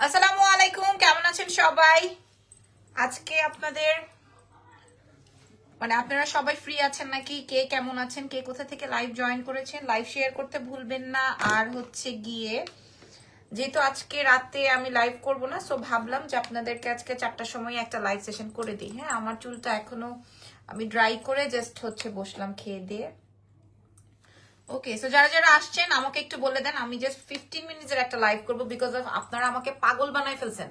আসসালামু আলাইকুম, কেমন আছেন সবাই? আজকে আপনাদের আপনারা সবাই ফ্রি আছেন নাকি? কে কেমন আছেন, কে কোথা থেকে লাইভ জয়েন করেছেন, লাইভ শেয়ার করতে ভুলবেন না। আর হচ্ছে গিয়ে যেহেতু আজকে রাতে আমি লাইভ করব না, সো ভাবলাম যে আপনাদেরকে আজকে 4টার সময় একটা লাইভ সেশন করে দিই। হ্যাঁ, আমার চুলটা এখনো আমি ড্রাই করে জাস্ট হচ্ছে বসলাম খেয়ে দিয়ে। ওকে, সো যারা যারা আসছেন আমাকে একটু বলে দেন, আমি জাস্ট 15 মিনিটের একটা লাইভ করব বিকজ অফ আপনারা আমাকে পাগল বানাই ফেলছেন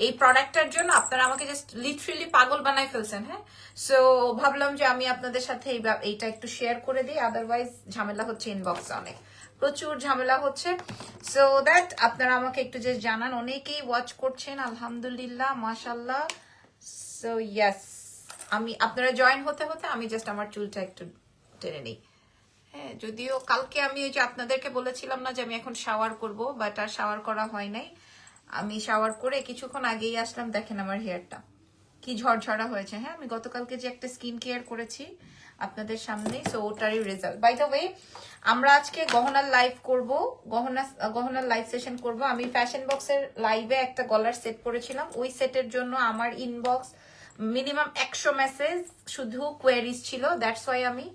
এই প্রোডাক্টটার জন্য। আপনারা আমাকে জাস্ট লিটারেলি পাগল বানাই ফেলছেন। হ্যাঁ, সো ভাবলাম যে আমি আপনাদের সাথে এইটা একটু শেয়ার করে দিই, আদারওয়াইজ ঝামেলা হচ্ছে, ইনবক্সে অনেক প্রচুর ঝামেলা হচ্ছে। সো দ্যাট আপনারা আমাকে একটু জাস্ট জানান। অনেকেই ওয়াচ করছেন, আলহামদুলিল্লাহ, মাশাল্লাহ। সো ইয়েস, আমি আপনারা জয়েন হতে হতে আমি জাস্ট আমার চুলটা একটু টেনে নিই। হ্যাঁ, যদিও কালকে আমি ওই যে আপনাদেরকে বলেছিলাম না যে আমি এখন শাওয়ার করব, বাট আর শাওয়ার করা হয় নাই। আমি শাওয়ার করে কিছুক্ষণ আগেই আসলাম, দেখেন আমার হেয়ারটা কি ঝরঝরা হয়েছে। হ্যাঁ, আমি গতকালকে যে একটা স্কিন কেয়ার করেছি আপনাদের সামনে, সো ওটারই রেজাল্ট। বাই দ্য ওয়ে, আমরা আজকে গহনার লাইভ করব, গহনার লাইভ সেশন করব। আমি ফ্যাশন বক্সের লাইভে একটা গলার সেট করেছিলাম, ওই সেটের জন্য আমার ইনবক্স মিনিমাম 100 মেসেজ শুধু কোয়েরিজ ছিল। দ্যাটস ওয়াই আমি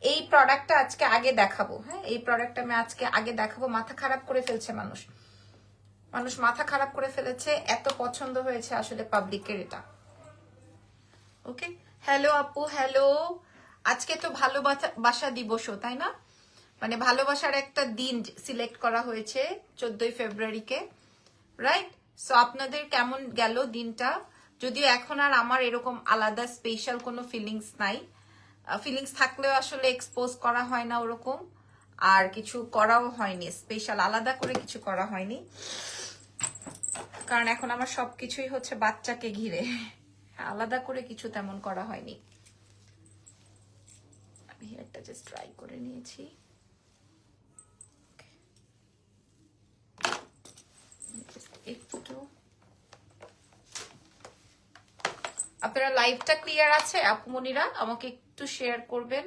এই প্রোডাক্টটা আজকে আগে দেখাবো। হ্যাঁ, এই প্রোডাক্টটা আমি আজকে আগে দেখাবো। মাথা খারাপ করে ফেলছে মানুষ, মানুষ মাথা খারাপ করে ফেলেছে, এত পছন্দ হয়েছে আসলে পাবলিকের এটা। ওকে, হ্যালো আপু, হ্যালো। আজকে তো ভালোবাসা দিবসও, তাই না? মানে ভালোবাসার একটা দিন সিলেক্ট করা হয়েছে 14ই ফেব্রুয়ারিকে, রাইট? সো আপনাদের কেমন গেল দিনটা? যদিও এখন আর আমার এরকম আলাদা স্পেশাল কোনো ফিলিংস নাই, ফিলিংস থাকলেও আসলে এক্সপোজ করা হয় না ওরকম, আর কিছু করাও হয়নি, স্পেশাল আলাদা করে কিছু করা হয়নি, কারণ এখন আমার সবকিছুই হচ্ছে বাচ্চাকে ঘিরে, আলাদা করে কিছু তেমন করা হয়নি। আমি হেয়ারটা জাস্ট ট্রাই করে নিয়েছি। একটু আপনারা লাইভটা ক্লিয়ার আছে? আপুমনিরা আমাকে একটু শেয়ার করবেন,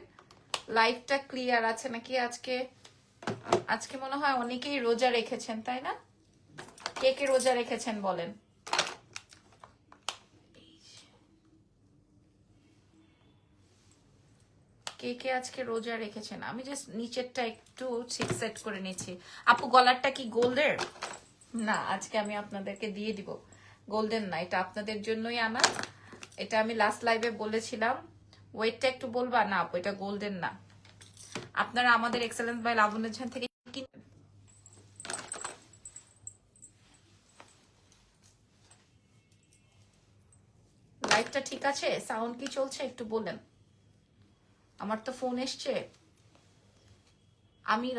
লাইভটা ক্লিয়ার আছে নাকি? আজকে আজকে মনে হয় অনেকেই রোজা রেখেছেন, তাই না? কে কে রোজা রেখেছেন বলেন। কে কে আজকে রোজা রেখেছেন? আমি জাস্ট নিচেরটা একটু সেট করে নিচ্ছি। আপু গলারটা কি গোল্ডের? না, আজকে আমি আপনাদেরকে দিয়ে দিব। গোল্ডেন না, এটা আপনাদের জন্যই আনা। এটা আমি লাস্ট লাইভে বলেছিলাম। ওয়েটটা একটু বলবা না আপু, এটা গোল্ডেন না। আপনারা আমাদের এক্সেলেন্স বাই লাবণ্য ঝান থেকে কিনবেন। লাইভটা ঠিক আছে? সাউন্ড কি চলছে একটু বলেন। আমার তো ফোন এসছে। আমি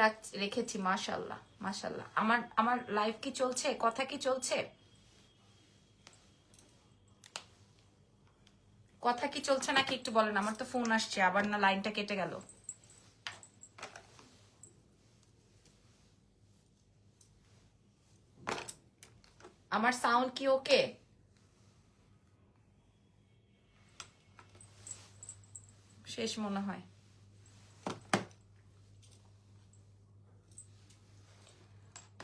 রেখেছি, মাশাল্লাহ মাশাল্লাহ। আমার আমার লাইভ কি চলছে, কথা কি চলছে, কথা কি চলছে নাকি একটু বলেন। আমার তো ফোন আসছে আবার, না লাইনটা কেটে গেল। আমার সাউন্ড কি ওকে? শেষ মনে হয়।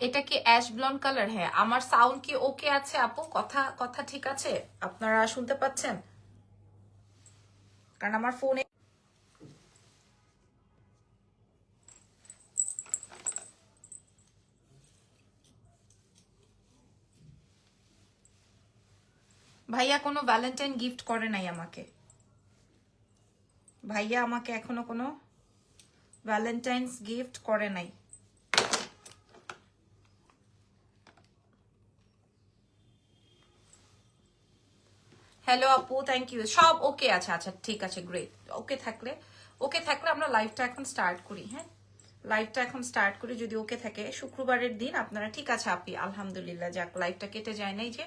এটা কি অ্যাশ ব্লন্ড কালার? হ্যাঁ, আমার সাউন্ড কি ওকে আছে আপু? কথা কথা ঠিক আছে? আপনারা শুনতে পাচ্ছেন? কারণ আমার ফোনে ভাইয়া কোনো ভ্যালেন্টাইন গিফট করে নাই আমাকে। ভাইয়া আমাকে এখনো কোনো ভ্যালেন্টাইন্স গিফট করে নাই। হ্যালো আপু, থ্যাংক ইউ। সব ওকে আছে? আচ্ছা ঠিক আছে, গ্রেট। ওকে থাকলে আমরা লাইভটা এখন স্টার্ট করি। হ্যাঁ, লাইভটা এখন স্টার্ট করি যদি ওকে থাকে। শুক্রবারের দিন আপনারা ঠিক আছে আপি, আলহামদুলিল্লাহ, যাক লাইভটা কেটে যায় নাই। যে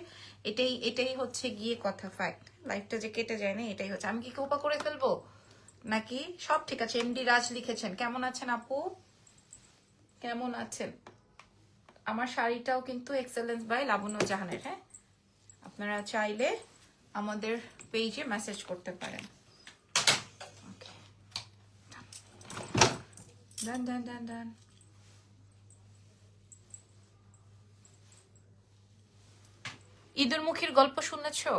এটাই হচ্ছে গিয়ে কথা, ফ্যাক্ট। লাইভটা যে কেটে যায় না এটাই হচ্ছে। আমি কি কোপা করে ফেলবো নাকি? সব ঠিক আছে। এমডি রাজ লিখেছেন, কেমন আছেন আপু, কেমন আছেন? আমার শাড়িটাও কিন্তু এক্সেলেন্স বাই লাবণ্য জাহানের। হ্যাঁ, আপনারা চাইলে আমাদের পেজে মেসেজ করতে পারেন। ডান ডান ডান ডান। ইঁদুরমুখীর গল্প শুনেছো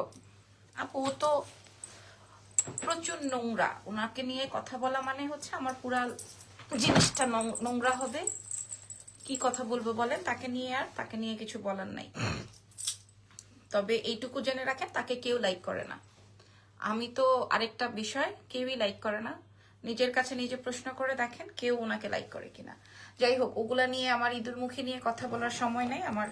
আপু? ও তো প্রচুর নোংরা, ওনাকে নিয়ে কথা বলা মানে হচ্ছে আমার পুরা জিনিসটা নোংরা হবে। কি কথা বলবো বলেন তাকে নিয়ে? আর তাকে নিয়ে কিছু বলার নাই। তবে এইটুকু জেনে রাখেন, তাকে কেউ লাইক করে না। আমি তো আরেকটা বিষয়, কেউই লাইক করে না। নিজের কাছে নিজে প্রশ্ন করে দেখেন কেউ ওনাকে লাইক করে কিনা। যাই হোক, ওগুলা নিয়ে আমার ইঁদুরমুখী নিয়ে কথা বলার সময় নেই, আমার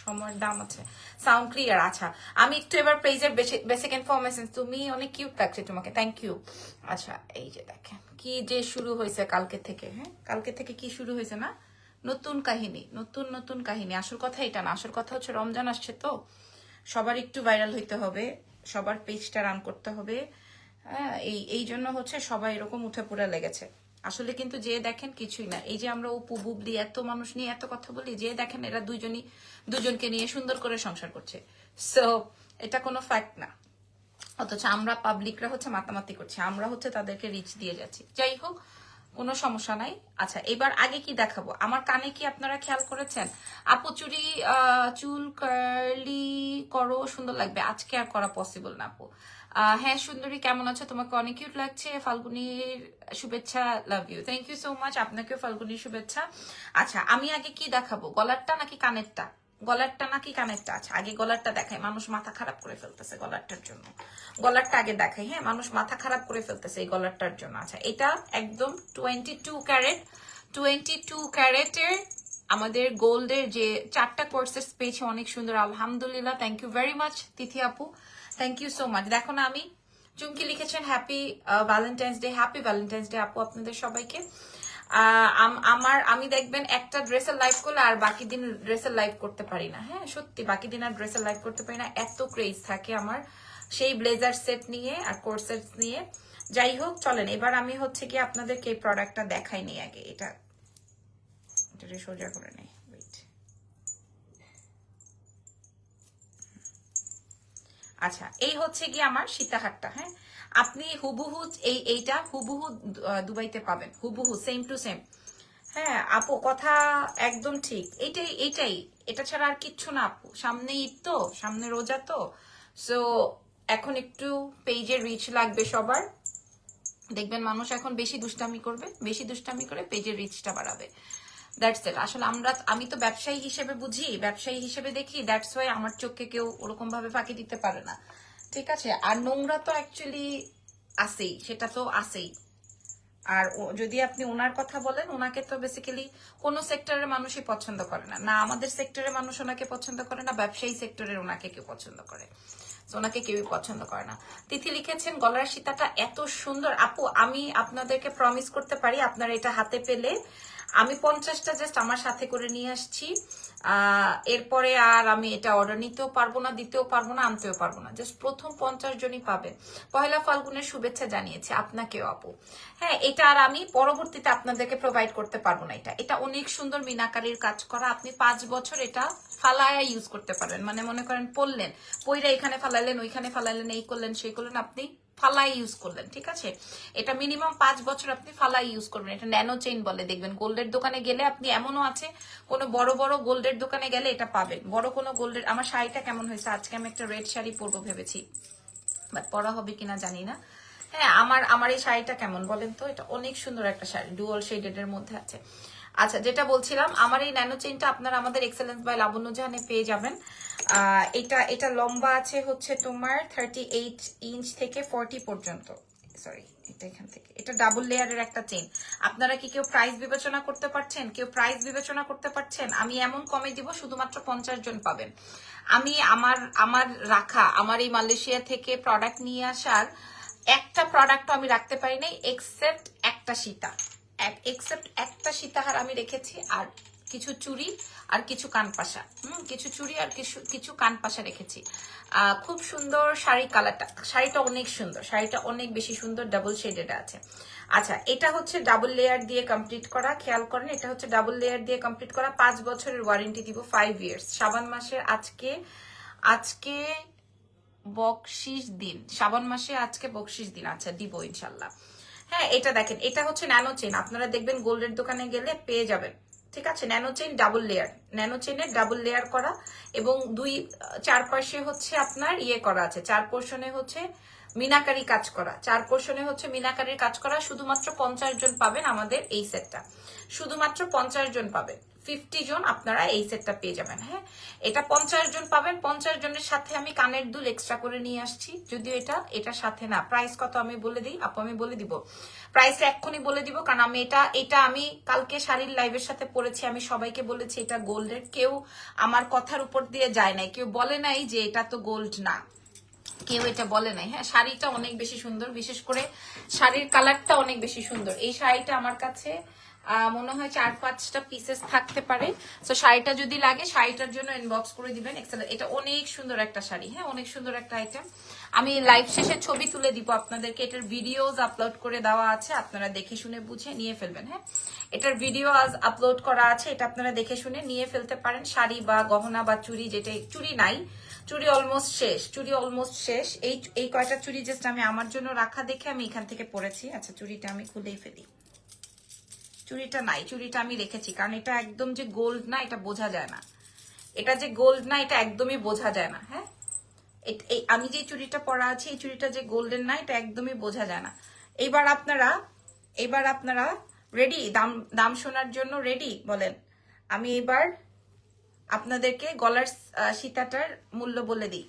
সময়ের দাম আছে। Sound clear? আচ্ছা, আমি একটু এবার পেজের বেসিক ইনফরমেশন। তুমি অনেক কিউট লাগছে তোমাকে, থ্যাংক ইউ। আচ্ছা, এই যে দেখেন কি যে শুরু হয়েছে কালকে থেকে। হ্যাঁ, কালকে থেকে কি শুরু হয়েছে না, নতুন কাহিনী, নতুন নতুন কাহিনী। আসল কথা এটা না, আসল কথা হচ্ছে রমজান আসছে তো সবার একটু ভাইরাল হইতে হবে, সবার পেজটা রান করতে হবে। হ্যাঁ, এই জন্য হচ্ছে সবাই এরকম উঠে পড়ে লেগেছে। আসলে কিন্তু যে দেখেন কিছুই না। এই যে আমরা অপু বুবলি এত মানুষ নিয়ে এত কথা বলি, যে দেখেন এরা দুজনকে নিয়ে সুন্দর করে সংসার করছে। সো এটা কোনো ফ্যাক্ট না। অথচ আমরা পাবলিকরা হচ্ছে মাতামাতি করছি, আমরা হচ্ছে তাদেরকে রিচ দিয়ে যাচ্ছি। যাই হোক, কোনো সমস্যা নাই। আচ্ছা, এবার আগে কি দেখাবো? আমার কানে কি আপনারা খেয়াল করেছেন? আপু চুল কার্লি করো, সুন্দর লাগবে। আজকে আর করা পসিবল না আপু। হ্যাঁ সুন্দরী, কেমন আছো? তোমাকে অনেক কিউট লাগছে। ফাল্গুনির শুভেচ্ছা, love you, thank you so much. আপনাকেও ফাল্গুনির শুভেচ্ছা। আচ্ছা, আমি আগে কি দেখাবো, গলারটা নাকি কানেরটা? গলারটা নাকি কানেরটা? আচ্ছা, আগে গলারটা দেখাই। মানুষ মাথা খারাপ করে ফেলতেছে গলারটার জন্য। গলারটা আগে দেখাই। হ্যাঁ, মানুষ মাথা খারাপ করে ফেলতেছে এই গলারটার জন্য। আচ্ছা, এটা একদম 22 ক্যারেট, 22 ক্যারেটের আমাদের গোল্ডের যে 4টা কোর্সেস পেয়েছে, অনেক সুন্দর, আলহামদুলিল্লাহ। থ্যাংক ইউ ভেরি মাচ তিথি আপু, থ্যাংক ইউ সো মাচ। দেখো না, আমি চুমকি লিখেছেন happy Valentine's day. Happy Valentine's day আপু আপনাদের সবাইকে। আমি দেখবেন একটা ড্রেসের লাইভ করলে আর বাকি দিন ড্রেসের লাইভ করতে পারি না। হ্যাঁ সত্যি, বাকি দিন আর ড্রেসের লাইভ করতে পারি না, এত ক্রেজ থাকে আমার সেই ব্লেজার সেট নিয়ে আর কোর্স সেট নিয়ে। যাই হোক, চলেন এবার আমি হচ্ছে কি আপনাদেরকে এই প্রোডাক্টটা দেখাই নি আগে। এটা সোজা করে নেই, ওয়েট। আচ্ছা, এই হচ্ছে কি আমার সীতাহারটা। হ্যাঁ, আপনি হুবহু এইটা হুবহু দুবাইতে পাবেন, হুবহু সেম টু সেম। হ্যাঁ আপু, কথা একদম ঠিক, এইটাই। এটা ছাড়া আর কিচ্ছু না আপু। সামনে ঈদ তো, সামনে রোজা তো, সো এখন একটু পেজের রিচ লাগবে সবার। দেখবেন মানুষ এখন বেশি দুষ্টামি করবে, বেশি দুষ্টামি করে পেজের রিচটা বাড়াবে। That's it. আসলে আমি তো ব্যবসায়ী হিসেবে বুঝি, ব্যবসায়ী হিসেবে দেখি, দ্যাটস ওয়াই আমার চোখকে কেউ ওরকম ভাবে ফাঁকি দিতে পারে না। ঠিক আছে, আর নোংরা তো অ্যাকচুয়ালি আছেই, সেটা তো আছেই। আর যদি আপনি ওনার কথা বলেন, ওনাকে তো বেসিক্যালি কোনো সেক্টরের মানুষই পছন্দ করে না, না আমাদের সেক্টরের মানুষ ওনাকে পছন্দ করে, না ব্যবসায়ী সেক্টরের ওনাকে কেউ পছন্দ করে। ওনাকে কেউই পছন্দ করে না। তিথি লিখেছেন গলার সীতাটা এত সুন্দর। আপু, আমি আপনাদেরকে প্রমিস করতে পারি, আপনারা এটা হাতে পেলে আমি 50টা জাস্ট আমার সাথে করে নিয়ে আসছি। এরপরে আর আমি এটা অর্ডার নিতেও পারবো না, দিতেও পারবো না, আনতেও পারবো না। জাস্ট প্রথম 50 জনই পাবেন। পহেলা ফাল্গুনের শুভেচ্ছা জানিয়েছি আপনাকেও আপু। হ্যাঁ, এটা আর আমি পরবর্তীতে আপনাদেরকে প্রোভাইড করতে পারবো না। এটা অনেক সুন্দর মিনাকারির কাজ করা। আপনি 5 বছর এটা ফালায়া ইউজ করতে পারবেন। মানে মনে করেন পরলেন, পইরা এখানে ফালাইলেন, ওইখানে ফালাইলেন, এই করলেন সেই করলেন, আপনি ফালাই ইউজ করলেন। ঠিক আছে, এটা মিনিমাম 5 বছর আপনি ফালাই ইউজ করবেন। এটা ন্যানো চেইন বলে। দেখবেন গোল্ডের দোকানে গেলে আপনি, এমনও আছে কোনো বড় বড় গোল্ডের দোকানে গেলে এটা পাবেন। বড় কোনো গোল্ডের, আমার শাড়িটা কেমন হয়েছে, আজকে আমি একটা রেড শাড়ি পরবো ভেবেছি, বাট পরা হবে কিনা জানি না। হ্যাঁ, আমার এই শাড়িটা কেমন বলেন তো? এটা অনেক সুন্দর একটা শাড়ি, ডুয়াল শেডেড এর মধ্যে আছে। আচ্ছা, যেটা বলছিলাম, আমার এই ন্যানো চেইনটা আপনারা আমাদের এক্সেলেন্স বাই লাবণ্য জাহানে পেয়ে যাবেন। এটা লম্বা আছে হচ্ছে তোমার 38 ইঞ্চ থেকে 40 পর্যন্ত। সরি, এটা এখান থেকে, এটা ডাবল লেয়ারের একটা চেইন। আপনারা কি কেউ প্রাইস বিবেচনা করতে পারছেন? কেউ প্রাইস বিবেচনা করতে পারছেন? আমি এমন কমে দিব, শুধুমাত্র 50 জন পাবেন। আমি আমার রাখা, আমার এই মালয়েশিয়া থেকে প্রোডাক্ট নিয়ে আসার একটা প্রোডাক্টও আমি রাখতে পারি নাই, এক্সেপ্ট একটা সীতাহার আমি রেখেছি, আর কিছু চুড়ি আর কিছু কানপাশা। কিছু চুড়ি আর কিছু কানপাশা রেখেছি। খুব সুন্দর শাড়ি কালারটা, শাড়িটা অনেক সুন্দর, শাড়িটা অনেক বেশি সুন্দর, ডাবল শেডেড আছে। আচ্ছা, এটা হচ্ছে ডাবল লেয়ার দিয়ে কমপ্লিট করা, খেয়াল করেন, এটা হচ্ছে ডাবল লেয়ার দিয়ে কমপ্লিট করা। 5 বছরের ওয়ারেন্টি দিব, 5 ইয়ার্স। শাবান মাসের আজকে বকশিস দিন, শ্রাবণ মাসে আজকে বকশিস দিন। আচ্ছা, দিব ইনশাল্লাহ। হ্যাঁ, এটা দেখেন, এটা হচ্ছে ন্যানো চেন। আপনারা দেখবেন গোল্ডের দোকানে গেলে পেয়ে যাবেন, ঠিক আছে, nano chain double layer, nano চেইনের ডাবল লেয়ার করা, এবং চারপাশে হচ্ছে আপনার ইয়ে করা আছে, 4 পোর্শনে হচ্ছে মিনাকারি কাজ করা, 4 পোর্শনে হচ্ছে মিনাকারির কাজ করা। শুধুমাত্র 50 জন পাবেন আমাদের এই সেটটা, শুধুমাত্র 50 জন পাবেন, 50 জন আপনারা এই সেটটা পেয়ে যাবেন। হ্যাঁ, এটা 50 জন পাবেন। 50 জনের সাথে আমি কানের দুল এক্সট্রা করে নিয়ে আসছি, যদিও এটার সাথে না। প্রাইস কত আমি বলে দিই আপু, আমি বলে দিব প্রাইসটা এক্ষুনি বলে দিব, কারণ আমি এটা আমি কালকে শাড়ির লাইভের সাথে পড়েছি, আমি সবাইকে বলেছি এটা গোল্ডের, কেউ আমার কথার উপর দিয়ে যায় নাই, কেউ বলে নাই যে এটা তো গোল্ড না, কেউ এটা বলে নাই। হ্যাঁ, শাড়িটা অনেক বেশি সুন্দর, বিশেষ করে শাড়ির কালারটা অনেক বেশি সুন্দর। এই শাড়িটা আমার কাছে মনে হয় 4-5টা পিসেস থাকতে পারে। তো শাড়িটা যদি লাগে শাড়িটার জন্য ইনবক্স করে দিবেন। এটা অনেক সুন্দর একটা শাড়ি, হ্যাঁ অনেক সুন্দর একটা আইটেম। আমি লাইভ শেষে ছবি তুলে দিব আপনাদেরকে, এটার ভিডিওস আপলোড করে দেওয়া আছে, আপনারা দেখে শুনে বুঝে নিয়ে ফেলবেন। হ্যাঁ, এটার ভিডিও আজ আপলোড করা আছে, এটা আপনারা দেখে শুনে নিয়ে ফেলতে পারেন। শাড়ি বা গহনা বা চুড়ি, যেটা চুড়ি নাই, চুড়ি অলমোস্ট শেষ, চুড়ি অলমোস্ট শেষ। এই কয়টা চুড়ি জাস্ট আমি আমার জন্য রাখা দেখে আমি এখান থেকে পরেছি। আচ্ছা, চুড়িটা আমি খুলেই ফেলি। চুড়িটা নাই, চুড়িটা আমি রেখেছি, কারণ এটা একদম যে গোল্ড না এটা বোঝা যায় না, এটা যে গোল্ড না এটা একদমই বোঝা যায় না। হ্যাঁ, আমি যে চুড়িটা পরা আছি এই চুড়িটা যে গোল্ডেন না এটা একদমই বোঝা যায় না। এবার আপনারা রেডি দাম শোনার জন্য? রেডি বলেন। আমি এবার আপনাদেরকে গলার সীতাটার মূল্য বলে দিই,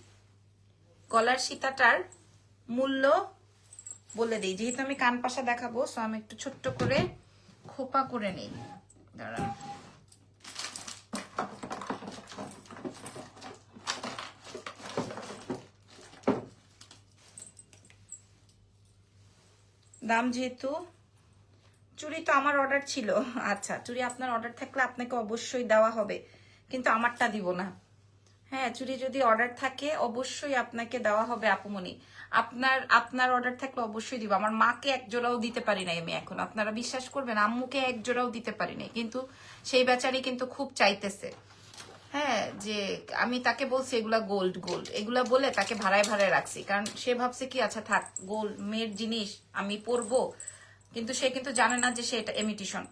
গলার সীতাটার মূল্য বলে দিই। যেহেতু আমি কান পাশা দেখাবো, সো আমি একটু ছোট্ট করে খোপা করে নিই, দাঁড়ান। দাম যেহেতু, চুড়ি তো আমার অর্ডার ছিল। আচ্ছা, চুড়ি আপনার অর্ডার থাকলে আপনাকে অবশ্যই দেওয়া হবে, কিন্তু আমারটা দিব না। হ্যাঁ, চুড়ি যদি অর্ডার থাকে অবশ্যই আপনাকে দেওয়া হবে আপুমনি। আপনার অর্ডার থাকলে অবশ্যই দিব। আমার মাকে এক জোড়াও দিতে পারি নাই আমি এখন, আপনারা বিশ্বাস করবেন, আম্মুকে এক জোড়াও দিতে পারি নাই, কিন্তু সেই বেচারি কিন্তু খুব চাইতেছে। হ্যাঁ, যে আমি তাকে বলছি এগুলা গোল্ড গোল্ড এগুলা বলে তাকে ভাড়ায় ভাড়ায় রাখছি, কারণ সে ভাবছে কি আচ্ছা থাক গোল্ড মেয়ের জিনিস আমি পরবো, কিন্তু সে কিন্তু জানে না যে সে এটা ইমিটেশন।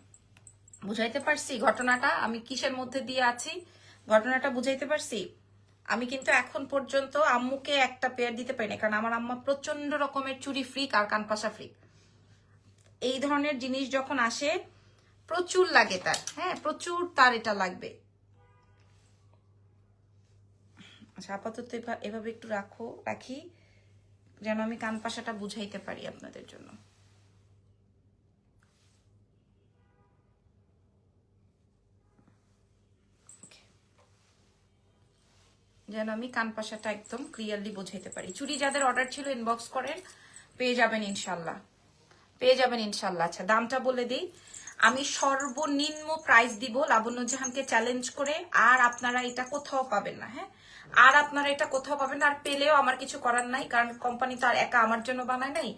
বুঝাইতে পারছি ঘটনাটা আমি কিসের মধ্যে দিয়ে আছি? ঘটনাটা বুঝাইতে পারছি? আমি কিন্তু এখন পর্যন্ত আম্মুকে একটা পেয়ার দিতে পারি না, কারণ আমার আম্মা প্রচন্ড রকমের চুরি ফ্রিক আর কানপাশা ফ্রিক। এই ধরনের জিনিস যখন আসে প্রচুর লাগে তার, হ্যাঁ প্রচুর তার এটা লাগবে। আচ্ছা, আপাতত এভাবে একটু রাখি যেন আমি কান পাশাটা বুঝাইতে পারি আপনাদের জন্য। যেন আমি কান পাশাটা একদম ক্লিয়ারলি বুঝাইতে পারি। চুড়ি যাদের অর্ডার ছিল ইনবক্স করেন, পেয়ে যাবেন ইনশাল্লাহ, পেয়ে যাবেন ইনশাল্লাহ। আচ্ছা, দামটা বলে দিই। আমি সর্বনিম্ন প্রাইস দিব লাবণ্য জাহানকে চ্যালেঞ্জ করে, আর আপনারা এটা কোথাও পাবেন না। হ্যাঁ, আর আপনারা এটা কোথাও পাবেন না, আর পেলেও আমার কিছু করার নাই, কারণ কোম্পানি তো আর একা আমার জন্য বানায় নাই,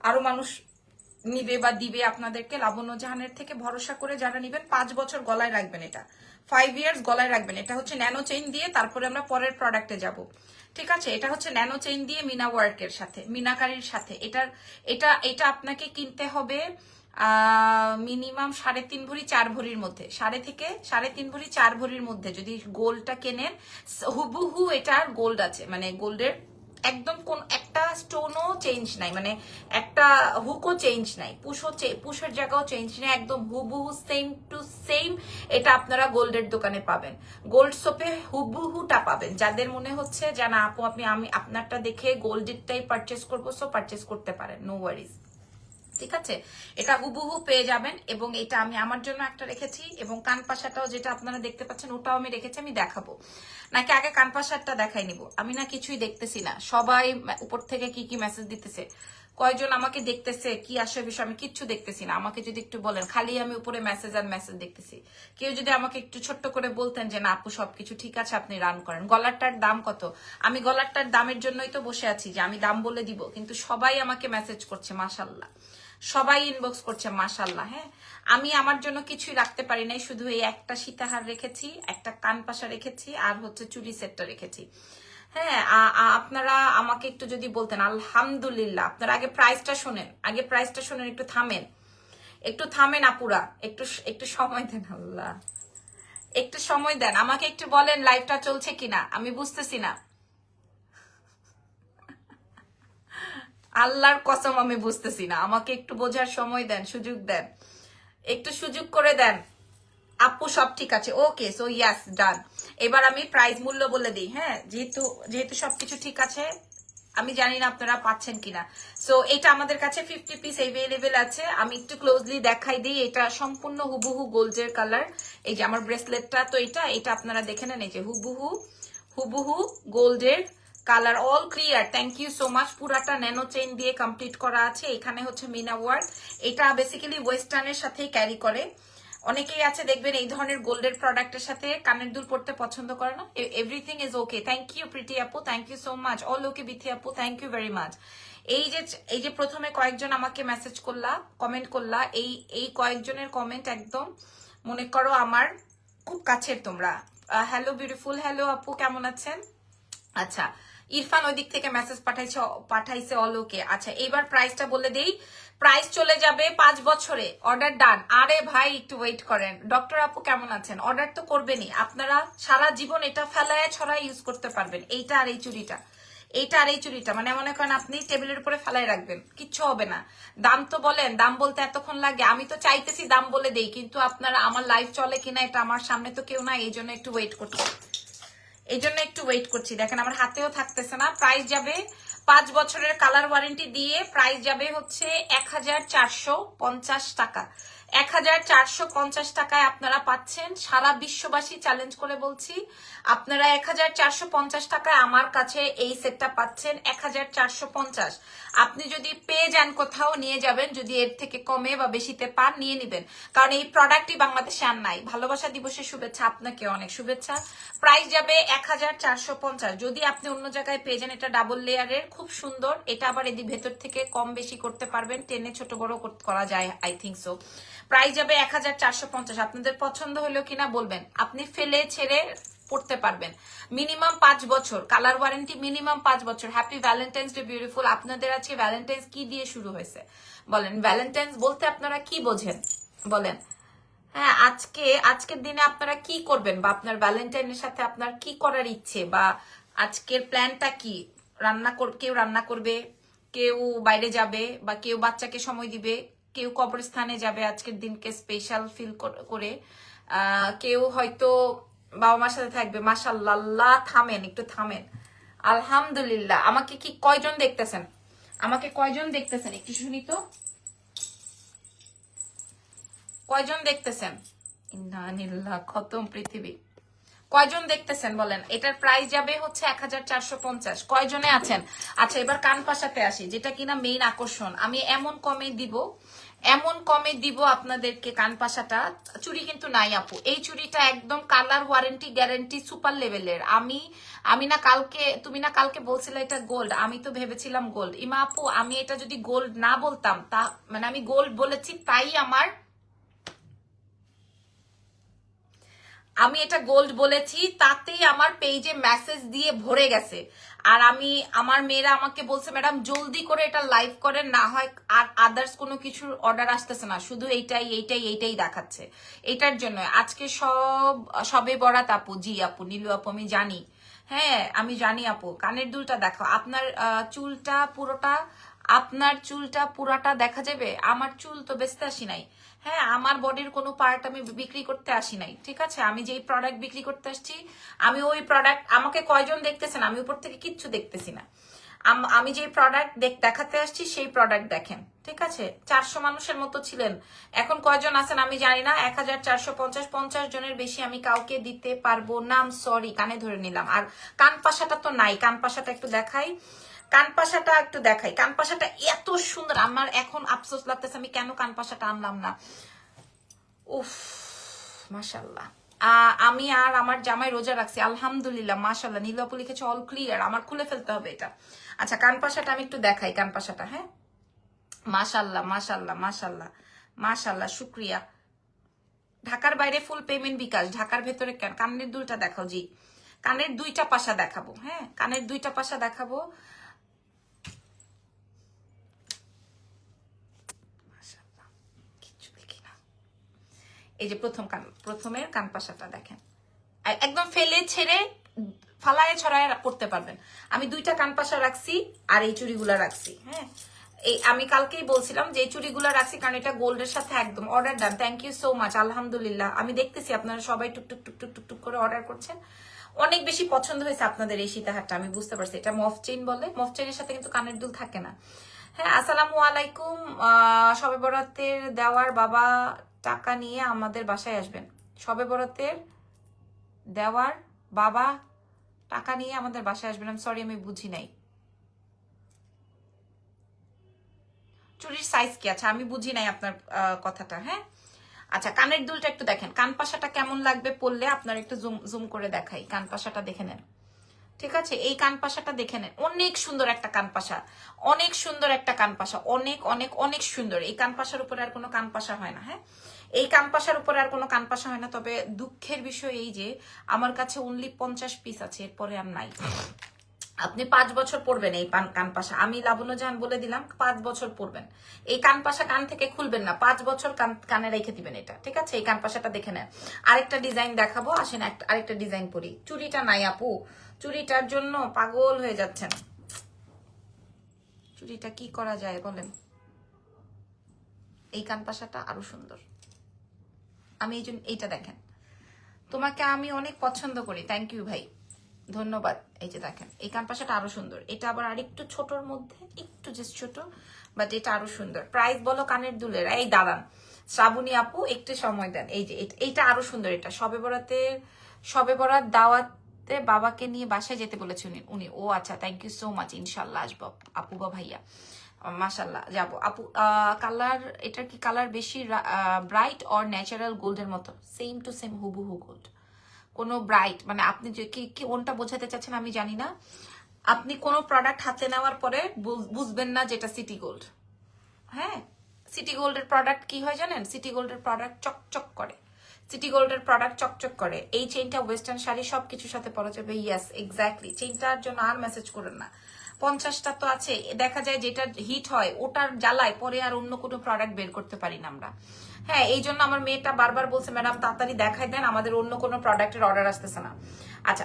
আরো মানুষ নিবে বা দিবে আপনাদেরকে। লাবণ্য জাহানের থেকে ভরসা করে যারা নিবেন 5 বছর গলায় রাখবেন, এটা 5 ইয়ার্স গলায় রাখবেন। এটা হচ্ছে ন্যানো চেইন দিয়ে, তারপরে আমরা পরের প্রোডাক্টে যাব। ঠিক আছে, এটা হচ্ছে ন্যানো চেইন দিয়ে মিনা ওয়ার্কের সাথে, মিনাকারির সাথে। এটা আপনাকে কিনতে হবে মিনিমাম 3.5 ভরি 4 ভরির মধ্যে, 3.5 ভরি 4 ভরির মধ্যে যদি গোল্ডটা কেনেন। হুবহু এটার গোল্ড আছে, মানে গোল্ডের একদম কোন একটা স্টোনও চেঞ্জ নাই, মানে একটা হুকও চেঞ্জ নাই, পুশের জায়গাও চেঞ্জ নাই, একদম হুবহু সেম টু সেম। এটা আপনারা গোল্ডের দোকানে পাবেন, গোল্ড সোপে হুবহুটা পাবেন। যাদের মনে হচ্ছে যে না আপু আমি আপনারটা দেখে গোল্ডেরটাই পারচেস করবো, সো পারচেস করতে পারেন, নো ওয়ারিজ। ঠিক আছে, এটা হুবহু পেয়ে যাবেন। এবং এটা আমি আমার জন্য একটা রেখেছি, এবং কান পাশাটাও যেটা আপনারা দেখতে পাচ্ছেন ওটাও আমি রেখেছি। আমি দেখাবো নাকি আগে কান পাশাটা দেখাই নিব? আমি না কিছুই দেখতেছি না, সবাই উপর থেকে কি কি মেসেজ দিতেছে, কয়জন আমাকে দেখতেছে, কি আসে বিষয় আমি কিচ্ছু দেখতেছি না। আমাকে যদি একটু বলেন, খালি আমি উপরে মেসেজ আর মেসেজ দেখতেছি। কেউ যদি আমাকে একটু ছোট্ট করে বলতেন যে না আপু সবকিছু ঠিক আছে, আপনি রান করেন। গলারটার দাম কত? আমি গলারটার দামের জন্যই তো বসে আছি যে আমি দাম বলে দিব, কিন্তু সবাই আমাকে মেসেজ করছে মাশাল্লাহ, সবাই ইনবক্স করছে মাশাল্লাহ। হ্যাঁ, আমি আমার জন্য কিছুই রাখতে পারি নাই, শুধু এই একটা সীতাহার রেখেছি, একটা কান পাশা রেখেছি, আর হচ্ছে চুড়ি সেটটা রেখেছি। হ্যাঁ, আপনারা আমাকে একটু যদি বলতেন আলহামদুলিল্লাহ। আপনারা আগে প্রাইসটা শোনেন, আগে প্রাইসটা শোনেন, একটু থামেন, একটু থামেন আপুরা, একটু সময় দেন। আল্লাহ একটু সময় দেন আমাকে, একটু বলেন লাইভটা চলছে কিনা, আমি বুঝতেছি না। আল্লাহর কসম আমি বুঝতেছি না, আমাকে একটু বোঝার সময় দেন, সুযোগ দেন, একটু সুযোগ করে দেন। আপু সব ঠিক আছে, ওকে, সো ইয়াস, ডান। এবার আমি প্রাইস মূল্য বলে দিই। হ্যাঁ, যেহেতু যেহেতু সবকিছু ঠিক আছে, আমি জানি না আপনারা পাচ্ছেন কিনা। সো এটা আমাদের কাছে 50 পিস এভেলেবেল আছে। আমি একটু ক্লোজলি দেখাই দিই। এটা সম্পূর্ণ হুবহু গোল্ডের কালার। এই যে আমার ব্রেসলেটটা, তো এটা এটা আপনারা দেখে নেন। এই যে হুবহু হুবহু গোল্ডের colour, all clear. Thank you so much. পুরাটা ন্যানো চেইন দিয়ে কমপ্লিট করা আছে। এখানে হচ্ছে মিনা ওয়ার্ক। এটা বেসিক্যালি ওয়েস্টার্নের সাথেই ক্যারি করে। অনেকেই আছে দেখবেন এই ধরনের গোল্ডের প্রোডাক্টের সাথে কানের দুল পড়তে পছন্দ করে না। Everything is okay. Thank you Preeti আপু, thank you so much. All okay Bithi আপু, থ্যাংক ইউ ভেরি মাচ। এই যে প্রথমে কয়েকজন আমাকে মেসেজ করলা, কমেন্ট করলা, এই কয়েকজনের কমেন্ট একদম মনে করো আমার খুব কাছের তোমরা। হ্যালো বিউটিফুল, হ্যালো আপু, কেমন আছেন? আচ্ছা, ইরফান ওই দিক থেকে মেসেজ পাঠাইছে অল ওকে। আচ্ছা, এবার প্রাইসটা বলে দেই। প্রাইস চলে যাবে 5 বছরে। অর্ডার ডান। আরে ভাই একটু ওয়েট করেন। ডক্টর আপু কেমন আছেন? অর্ডার তো করবেনই আপনারা, সারা জীবন এটা ফেলায় ছড়ায় ইউজ করতে পারবেন। এইটা আর এই চুড়িটা, এইটা আর এই চুড়িটা, মানে মনে করেন আপনি টেবিলের উপরে ফেলাই রাখবেন, কিচ্ছু হবে না। দাম তো বলেন, দাম বলতে এতক্ষণ লাগে। আমি তো চাইতেছি দাম বলে দেই, কিন্তু আপনারা আমার লাইভ চলে কিনা এটা আমার সামনে তো কেউ না, এই জন্য একটু ওয়েট করতে, এই জন্য একটু ওয়েট করছি। দেখেন আমার হাতেও থাকতেছে না। প্রাইস যাবে 5 বছরের কালার ওয়ারেন্টি দিয়ে, প্রাইস যাবে হচ্ছে 1450 টাকা। 1450 টাকায় আপনারা পাচ্ছেন। সারা বিশ্ববাসী চ্যালেঞ্জ করে বলছি, আপনারা 1450 টাকায় আমার কাছে এই সেটটা পাচ্ছেন। 1450। আপনি যদি পেয়ে যান কোথাও নিয়ে যাবেন, যদি এর থেকে কমে বা বেশিতে পান নিয়ে নিবেন, কারণ এই প্রোডাক্টই বাংলাদেশে আর নাই। ভালোবাসা দিবসের শুভেচ্ছা, আপনাকে অনেক শুভেচ্ছা। প্রাইস যাবে 1450। যদি আপনি অন্য জায়গায় পেয়ে যান, এটা ডাবল লেয়ারের, খুব সুন্দর। এটা আবার এদিক ভেতর থেকে কম বেশি করতে পারবেন, টেনে ছোট বড় করা যায়, আই থিঙ্ক সো। প্রাইস যাবে 1450। আপনাদের পছন্দ হলো কিনা বলবেন। আপনি ফেলে ছেড়ে পড়তে পারবেন। মিনিমাম 5 বছর কালার ওয়ারেন্টি, মিনিমাম 5 বছর। Happy Valentine's day beautiful. আপনাদের আজকে ভ্যালেন্টাইন্স কি দিয়ে শুরু হয়েছে বলেন? ভ্যালেন্টাইন্স বলতে আপনারা কি বোঝেন বলেন? হ্যাঁ, আজকের দিনে আপনারা কি করবেন, বা আপনার ভ্যালেন্টাইনের সাথে আপনার কি করার ইচ্ছে, বা আজকের প্ল্যানটা কি? কেউ রান্না করবে, কেউ বাইরে যাবে, বা কেউ বাচ্চাকে সময় দিবে, কেউ কবরস্থানে যাবে আজকের দিনকে স্পেশাল ফিল করে। কেউ হয়তো বাবা মার সাথে থাকবে। মাশাআল্লাহ, থামেন একটু, থামেন। আলহামদুলিল্লাহ। আমাকে কি কয়জন দেখতেছেন? আমাকে কয়জন দেখতেছেন একটু শুনি তো, কয়জন দেখতেছেন? ইন্নালিল্লাহ, খতম পৃথিবী। কয়জন দেখতেছেন বলেন? এটার প্রাইস যাবে হচ্ছে 1450। কয়জনে আছেন? আচ্ছা, এবার কান পাশাতে আসি, যেটা কিনা মেইন আকর্ষণ। আমি এমন কমে দিব, এমন কমে দিব আপনাদেরকে। কান পাশাটা চুড়ি কিন্তু নাই আপু, এই চুড়িটা একদম কালার ওয়ারেন্টি গ্যারান্টি সুপার লেভেলের। আমি না কালকে, তুমি না কালকে বলছিলে এটা গোল্ড, আমি তো ভেবেছিলাম গোল্ড। ইমা আপু, আমি এটা যদি গোল্ড না বলতাম, তা মানে আমি গোল্ড বলেছি তাই আমি এটা গোল্ড বলেছি তাতেই আমার পেজে মেসেজ দিয়ে ভরে গেছে। আর আমার মেয়েরা আমাকে বলছে, ম্যাডাম জলদি করে এটা লাইভ করেন, না হয় আর আদার্স কোনো কিছুর অর্ডার আসতেছে না, শুধু এইটাই দেখাচ্ছে। এটার জন্য আজকে সবে বরাত আপু। জি আপু, নীলু আপু, আমি জানি। হ্যাঁ আমি জানি আপু। কানের দুলটা দেখো, আপনার চুলটা পুরোটা, আপনার চুলটা পুরাটা দেখা যাবে। আমার চুল তো বেচতে আসি নাই। হ্যাঁ, আমার বডির কোনো পার্ট আমি বিক্রি করতে আসি নাই, ঠিক আছে? আমি যেই প্রোডাক্ট বিক্রি করতে আসছি, আমি ওই প্রোডাক্ট, আমাকে কয়জন দেখতেছেন? আমি উপর থেকে কিচ্ছু দেখতেছি না। আমি যে প্রোডাক্ট দেখাতে আসছি সেই প্রোডাক্ট দেখেন, ঠিক আছে? 400 মানুষের মতো ছিলেন, এখন কয়জন আছেন আমি জানি না। 1450, 50 জনের বেশি আমি কাউকে দিতে পারবো না, সরি। কানে ধরে নিলাম। আর কান পাশাটা তো নাই, কান পাশাটা একটু দেখাই, কান পাশাটা একটু দেখাই। কান পাশাটা এত সুন্দর, আমার এখন আফসোস লাগতেছে আমি কেন কান পাশাটা আনলাম না। উফ, মাশাল্লাহ। আমি আর আমার জামাই রোজা রাখছি, আলহামদুলিল্লাহ, মাশাল্লাহ। নীলাপু লিখেছে অল ক্লিয়ার, আমার খুলে ফেলতে হবে এটা। আচ্ছা, কান পাশাটা আমি একটু দেখাই, কান পাশাটা। হ্যাঁ, মাশাল্লাহ মাশাল্লাহ মাশাল্লাহ মাশাল্লাহ, শুক্রিয়া। ঢাকার বাইরে ফুল পেমেন্ট বিকাশ, ঢাকার ভেতরে কেন? কানের দুলটা দেখাও। জি, কানের দুইটা পাশা দেখাবো। হ্যাঁ, কানের দুইটা পাশা দেখাবো। মাশাআল্লাহ, কিচ্ছু দেখি না। এই যে প্রথমের কান পাশাটা দেখেন, একদম ফেলে ছেড়ে ফালায় ছড়ায় পড়তে পারবেন। আমি 2টা কান পাশা রাখছি আর এই চুড়িগুলা রাখছি। হ্যাঁ, এই আমি কালকেই বলছিলাম যে এই চুড়িগুলা রাখছি কারণ এটা গোল্ডের সাথে একদম। Order done, thank you so much, আলহামদুলিল্লাহ। আমি দেখতেছি আপনারা সবাই টুকটুক টুকটুক টুকটুক করে অর্ডার করছেন। অনেক বেশি পছন্দ হয়েছে আপনাদের এই সীতাহারটা, আমি বুঝতে পারছি। এটা মফ চেইন বলে, মফ চেইনের সাথে কিন্তু কানের দুল থাকে না। হ্যাঁ, আসসালামু আলাইকুম। শবে বরাতের দেওয়ার বাবা টাকা নিয়ে আমাদের বাসায় আসবেন। শবে বরাতের দেওয়ার বাবা টাকা নিয়ে আমাদের বাসায় আসবেন। আমি সরি, আমি বুঝি নাই চুরির সাইজ কি। আচ্ছা, আমি বুঝি নাই আপনার কথাটা। হ্যাঁ, আচ্ছা, কানের দুলটা একটু দেখেন, কান পাশাটা কেমন লাগবে পরলে আপনার একটু জুম জুম করে দেখাই। কান পাশাটা দেখে নেন, ঠিক আছে? এই কান পাশাটা দেখে নেন, অনেক সুন্দর একটা কান পাশা, অনেক সুন্দর একটা কান পাশা, অনেক অনেক অনেক সুন্দর। এই কান পাশার উপরে আর কোনো কান পাশা হয় না। হ্যাঁ, এই কান পাশার উপরে আর কোনো কান পাশা হয় না। তবে দুঃখের বিষয় এই যে আমার কাছে অনলি 50 পিস আছে, এরপরে আর নাই। আপনি 5 বছর পরবেন এই কান পাশা, আমি লাবণ্য জাহান বলে দিলাম, 5 বছর পরবেন এই কান পাশা। কান থেকে খুলবেন না, 5 বছর কানে রেখে দিবেন এটা, ঠিক আছে? এই কান পাশাটা দেখে নেন। আরেকটা ডিজাইন দেখাবো, আসেন আরেকটা ডিজাইন পরি। চুড়িটা নাই আপু, চুড়িটার জন্য পাগল হয়ে যাচ্ছেন। চুড়িটা কি করা যায় বলেন? এই কান পাশাটা আরো সুন্দর। আমি এই জন্য এইটা দেখেন, তোমাকে আমি অনেক পছন্দ করি, থ্যাংক ইউ ভাই, ধন্যবাদ। এই যে দেখেন, এই কান পাশাটা আরো সুন্দর। এটা আবার আরেকটু ছোটর মধ্যে, একটু জাস্ট ছোট, বাট এটা আরো সুন্দর। প্রাইস বলো কানের দুলের। এই দাঁড়ান শ্রাবণী আপু, একটু সময় দেন। এই যে এইটা আরো সুন্দর। এটা শবে বরাত দাওয়াতে বাবাকে নিয়ে বাসায় যেতে বলেছে উনি। ও আচ্ছা, থ্যাংক ইউ সো মাচ, ইনশাল্লাহ আসবো আপু বা ভাইয়া, মাশাল্লাহ যাবো আপু। কালার, এটার কি কালার বেশি ব্রাইট অর ন্যাচারাল গোল্ডের মতো? সেম টু সেম, হুবহু গোল্ড। কোনো ব্রাইট মানে আপনি যে কি কোনটা বোঝাতে চাচ্ছেন আমি জানি না। আপনি কোনো প্রোডাক্ট হাতে নেওয়ার পরে বুঝবেন না যেটা সিটি গোল্ড। হ্যাঁ, সিটি গোল্ডের প্রোডাক্ট কি হয় জানেন? সিটি গোল্ডের প্রোডাক্ট চকচক করে, সিটি গোল্ডের প্রোডাক্ট চকচক করে। এই চেইনটা ওয়েস্টার্ন শাড়ি সবকিছুর সাথে পরা যাবে। Yes, exactly. চেইনটার জন্য আর মেসেজ করেন না, 50টা তো আছে। দেখা যায় যেটা হিট হয় ওটার জ্বালায় পরে আর অন্য কোনো প্রোডাক্ট বের করতে পারি না আমরা। হ্যাঁ, এই জন্য আমার মেয়েটা বারবার বলছে, ম্যাডাম তাড়াতাড়ি দেখাই দেন, আমাদের অন্য কোনো প্রোডাক্টের অর্ডার আসতেছে না। আচ্ছা,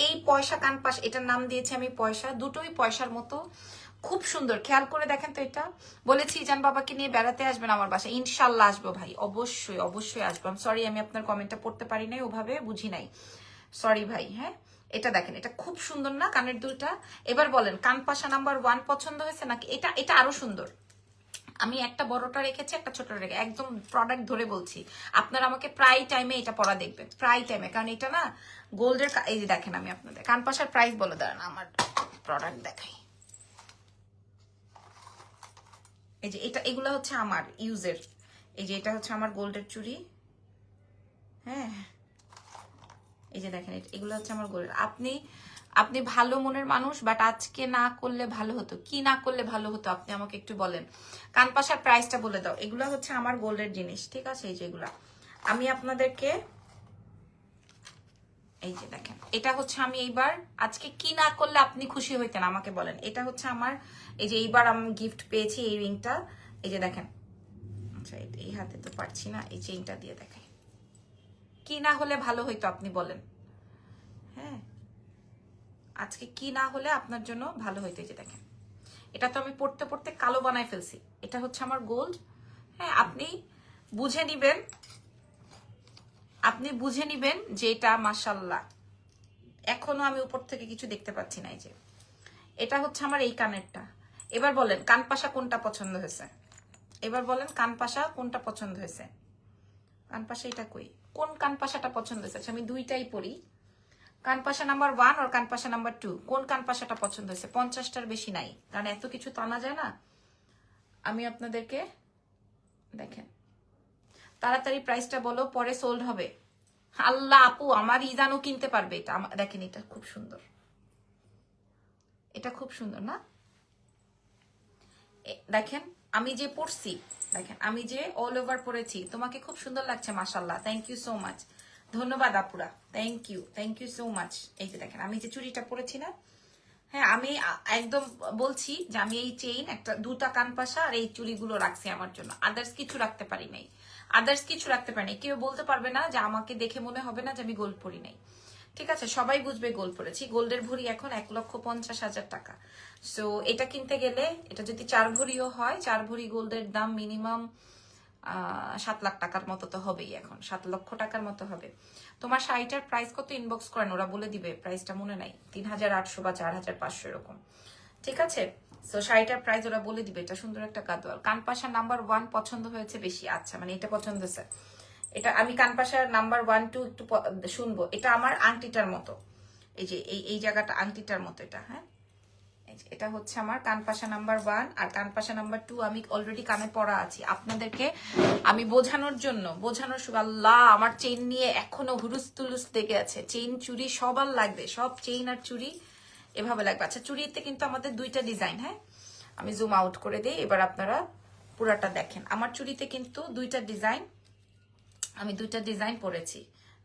এই পয়সা কান পাশ, এটার নাম দিয়েছি আমি পয়সা। দুটোই পয়সার মতো, খুব সুন্দর। খেয়াল করে দেখেন তো। এটা বলেছি জান বাবাকে নিয়ে বেড়াতে আসবেন আমার বাসায়, ইনশাল্লাহ আসবো ভাই, অবশ্যই অবশ্যই আসবো। সরি, আমি আপনার কমেন্টটা পড়তে পারি নাই, ওভাবে বুঝি নাই, সরি ভাই। হ্যাঁ, এটা দেখেন, এটা খুব সুন্দর না কানের দুলটা? এবার বলেন কান পাশা নাম্বার 1 পছন্দ হয়েছে নাকি? এটা আরো সুন্দর। আমি একটা বড়টা রেখেছি, একটা ছোট রেখে, একদম প্রোডাক্ট ধরে বলছি। আপনারা আমাকে প্রায় টাইমে এটা পরা দেখবেন, প্রায় টাইমে, কারণ এটা না গোল্ডের। এই যে দেখেন, আমি আপনাদের কান পাশার প্রাইস বলে দাঁড়ান, আমার প্রোডাক্ট দেখাই। এই যে এগুলো হচ্ছে আমার ইউজের। এই যে এটা হচ্ছে আমার গোল্ডের চুড়ি। হ্যাঁ, এই যে দেখেন, এগুলো হচ্ছে আমার গোল্ডের। আপনি ভালো মনের মানুষ, বাট আজকে না করলে ভালো হতো। কি না করলে ভালো হতো আপনি আমাকে একটু বলেন। কান পাশার প্রাইসটা বলে দাও। এগুলো হচ্ছে আমার গোল্ডের জিনিস, ঠিক আছে? এই যে এগুলা আমি আপনাদেরকে, এই যে দেখেন, এটা হচ্ছে আমি এইবার আজকে কি না করলে আপনি খুশি হইতেন আমাকে বলেন। এটা হচ্ছে আমার, এই যে এইবার আমি গিফট পেয়েছি এই রিংটা। এই যে দেখেন, আচ্ছা এই হাতে তো পারছি না, এই চেইনটা দিয়ে দেখাই। কি না হলে ভালো হইতো আপনি বলেন। হ্যাঁ, আজকে কি না হলে আপনার জন্য ভালো হইতো। এই যে দেখেন, এটা তো আমি পড়তে পড়তে কালো বানাই ফেলছি। এটা হচ্ছে আমার গোল্ড। হ্যাঁ, আপনি বুঝে নিবেন, যে এটা মাশাল্লাহ। এখনো আমি উপর থেকে কিছু দেখতে পাচ্ছি না। এই যে এটা হচ্ছে আমার এই কানেরটা। এবার বলেন কান পাশা কোনটা পছন্দ হয়েছে? এবার বলেন কান পাশা কোনটা পছন্দ হয়েছে? কান পাশা এটা কই, কোন কান পাশাটা পছন্দ হয়েছে? আমি দুইটাই পরি। কান পাশা নাম্বার 1 আর কান পাশা নাম্বার 2, কোন কান পাশাটা পছন্দ হয়েছে? 50টার বেশি নাই, কারণ এত কিছু টানা যায় না। আমি আপনাদেরকে দেখেন, তাড়াতাড়ি প্রাইসটা বলো, পরে সোল্ড হবে। আল্লাহ আপু, আমার ইজানও কিনতে পারবে এটা। দেখেন, এটা খুব সুন্দর, এটা খুব সুন্দর না? দেখেন আমি যে পড়ছি, দেখেন আমি যে অল ওভার পড়েছি, তোমাকে খুব সুন্দর লাগছে মাশাল্লাহ, থ্যাংক ইউ সো মাচ, ধন্যবাদ আপুরা, থ্যাংক ইউ সো মাচ। এই যে দেখেন আমি যে চুড়িটা পরেছি না, হ্যাঁ আমি একদম বলছি যে আমি এই চেইন, একটা 2টা কান পাশা আর এই চুড়িগুলো রাখছি আমার জন্য, আদার্স কিছু রাখতে পারি নাই। আদার্স কিছু রাখতে পারি না। কেউ বলতে পারবে না যে আমাকে দেখে মনে হবে না যে আমি গোল্ড পরি নাই। ঠিক আছে, সবাই বুঝবে গোল্ড পরেছি। গোল্ডের ভরি এখন 1,50,000 টাকা। সো এটা কিনতে গেলে, এটা যদি 4 ভরিও হয়, 4 ভরি গোল্ডের দাম মিনিমাম 7 লাখ টাকার মতো তো হবেই, এখন 7 লক্ষ টাকার মতো হবে। তোমার শাড়িটার প্রাইস কত ইনবক্স করেন, ওরা বলে দিবে। প্রাইসটা মনে নাই, 3,800 বা 4,500 এরকম। ঠিক আছে, সো শাড়িটার প্রাইস ওরা বলে দিবে। এটা সুন্দর একটা গাদোয়াল। কানপাশা নাম্বার 1 পছন্দ হয়েছে বেশি। আচ্ছা, মানে এটা পছন্দ হয়েছে। এটা আমি কানপাশার নাম্বার 1 2 একটু শুনবো। এটা আমার আংটিটার মতো, এই যে এই জায়গাটা আংটিটার মতো এটা। হ্যাঁ, এটা হচ্ছে আমার কানপাশা নাম্বার 1, আর কানপাশা নাম্বার 2 আমি অলরেডি কানে পরা আছি। আপনাদেরকে আমি বোঝানোর জন্য, আল্লাহ, আমার চেইন নিয়ে এখনো হুরুস তুলুস লেগে আছে। চেইন চুড়ি সবার লাগবে, সব চেইন আর চুড়ি এভাবে লাগবে। আচ্ছা, চুড়িতে কিন্তু আমাদের 2টা ডিজাইন। হ্যাঁ, আমি জুম আউট করে দিই, এবার আপনারা পুরাটা দেখেন। আমার চুড়িতে কিন্তু 2টা ডিজাইন, আমি 2টা ডিজাইন পরেছি,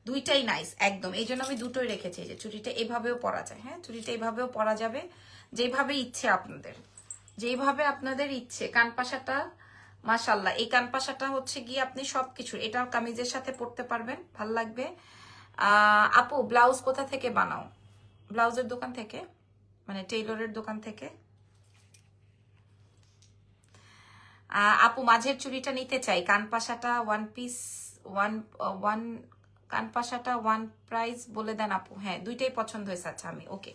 2টাই নাইস একদম। এই জন্য আমি দুটোই রেখেছি। যে চুড়িটা এভাবেও পরা যায়। হ্যাঁ, চুড়িটা এভাবেও পরা যাবে, যেভাবে ইচ্ছে আপনাদের, যেভাবে আপনাদের ইচ্ছে। কানপাশাটা মাশাল্লাহ, এই কানপাশাটা হচ্ছে গিয়ে আপনি সবকিছু, এটা কামিজের সাথে পরতে পারবেন, ভাল লাগবে। আপু, ব্লাউজ কোথা থেকে বানাও? ব্লাউজের দোকান থেকে, মানে টেইলরের দোকান থেকে। আপু, মাঝের চুড়িটা নিতে চাই। কানপাশাটা 1 পিস, 1 কানপাশাটা 1 প্রাইস বলে দেন আপু। হ্যাঁ, 2টাই পছন্দ হয়েছে। আচ্ছা, আমি ওকে,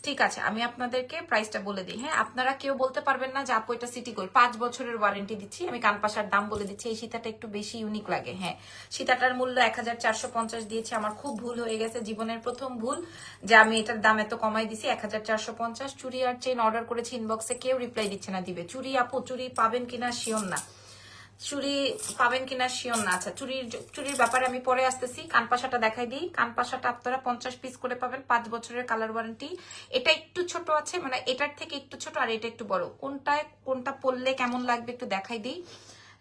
ঠিক আছে, আমি আপনাদেরকে প্রাইসটা বলে দিই। হ্যাঁ, আপনারা কেউ বলতে পারবেন না যে আপু এটা সিটি গোল্ড। 5 বছরের ওয়ারেন্টি দিচ্ছি। আমি কানপাশার দাম বলে দিচ্ছি। এই সীতাটা একটু বেশি ইউনিক লাগে। হ্যাঁ, সীতাটার মূল্য 1,450 দিয়েছি। আমার খুব ভুল হয়ে গেছে, জীবনের প্রথম ভুল যে আমি এটার দাম এত কমাই দিছি। 1,450। চুড়ি আর চেন অর্ডার করেছি, ইনবক্সে কেউ রিপ্লাই দিচ্ছে না। দিবে চুড়ি? আপু, চুড়ি পাবেন কিনা শিওর না। চুড়ি পাবেন কিনা শিওর না। আচ্ছা, চুড়ির ব্যাপারে আমি পরে আসতেছি। কানপাশাটা দেখাই দিই। কানপাশাটা আপনারা 50 পিস করে পাবেন, 5 বছরের কালার ওয়ারেন্টি। এটা একটু ছোট আছে, মানে এটার থেকে একটু ছোট, আর এটা একটু বড়। কোনটা পরলে কেমন লাগবে একটু দেখাই দিই।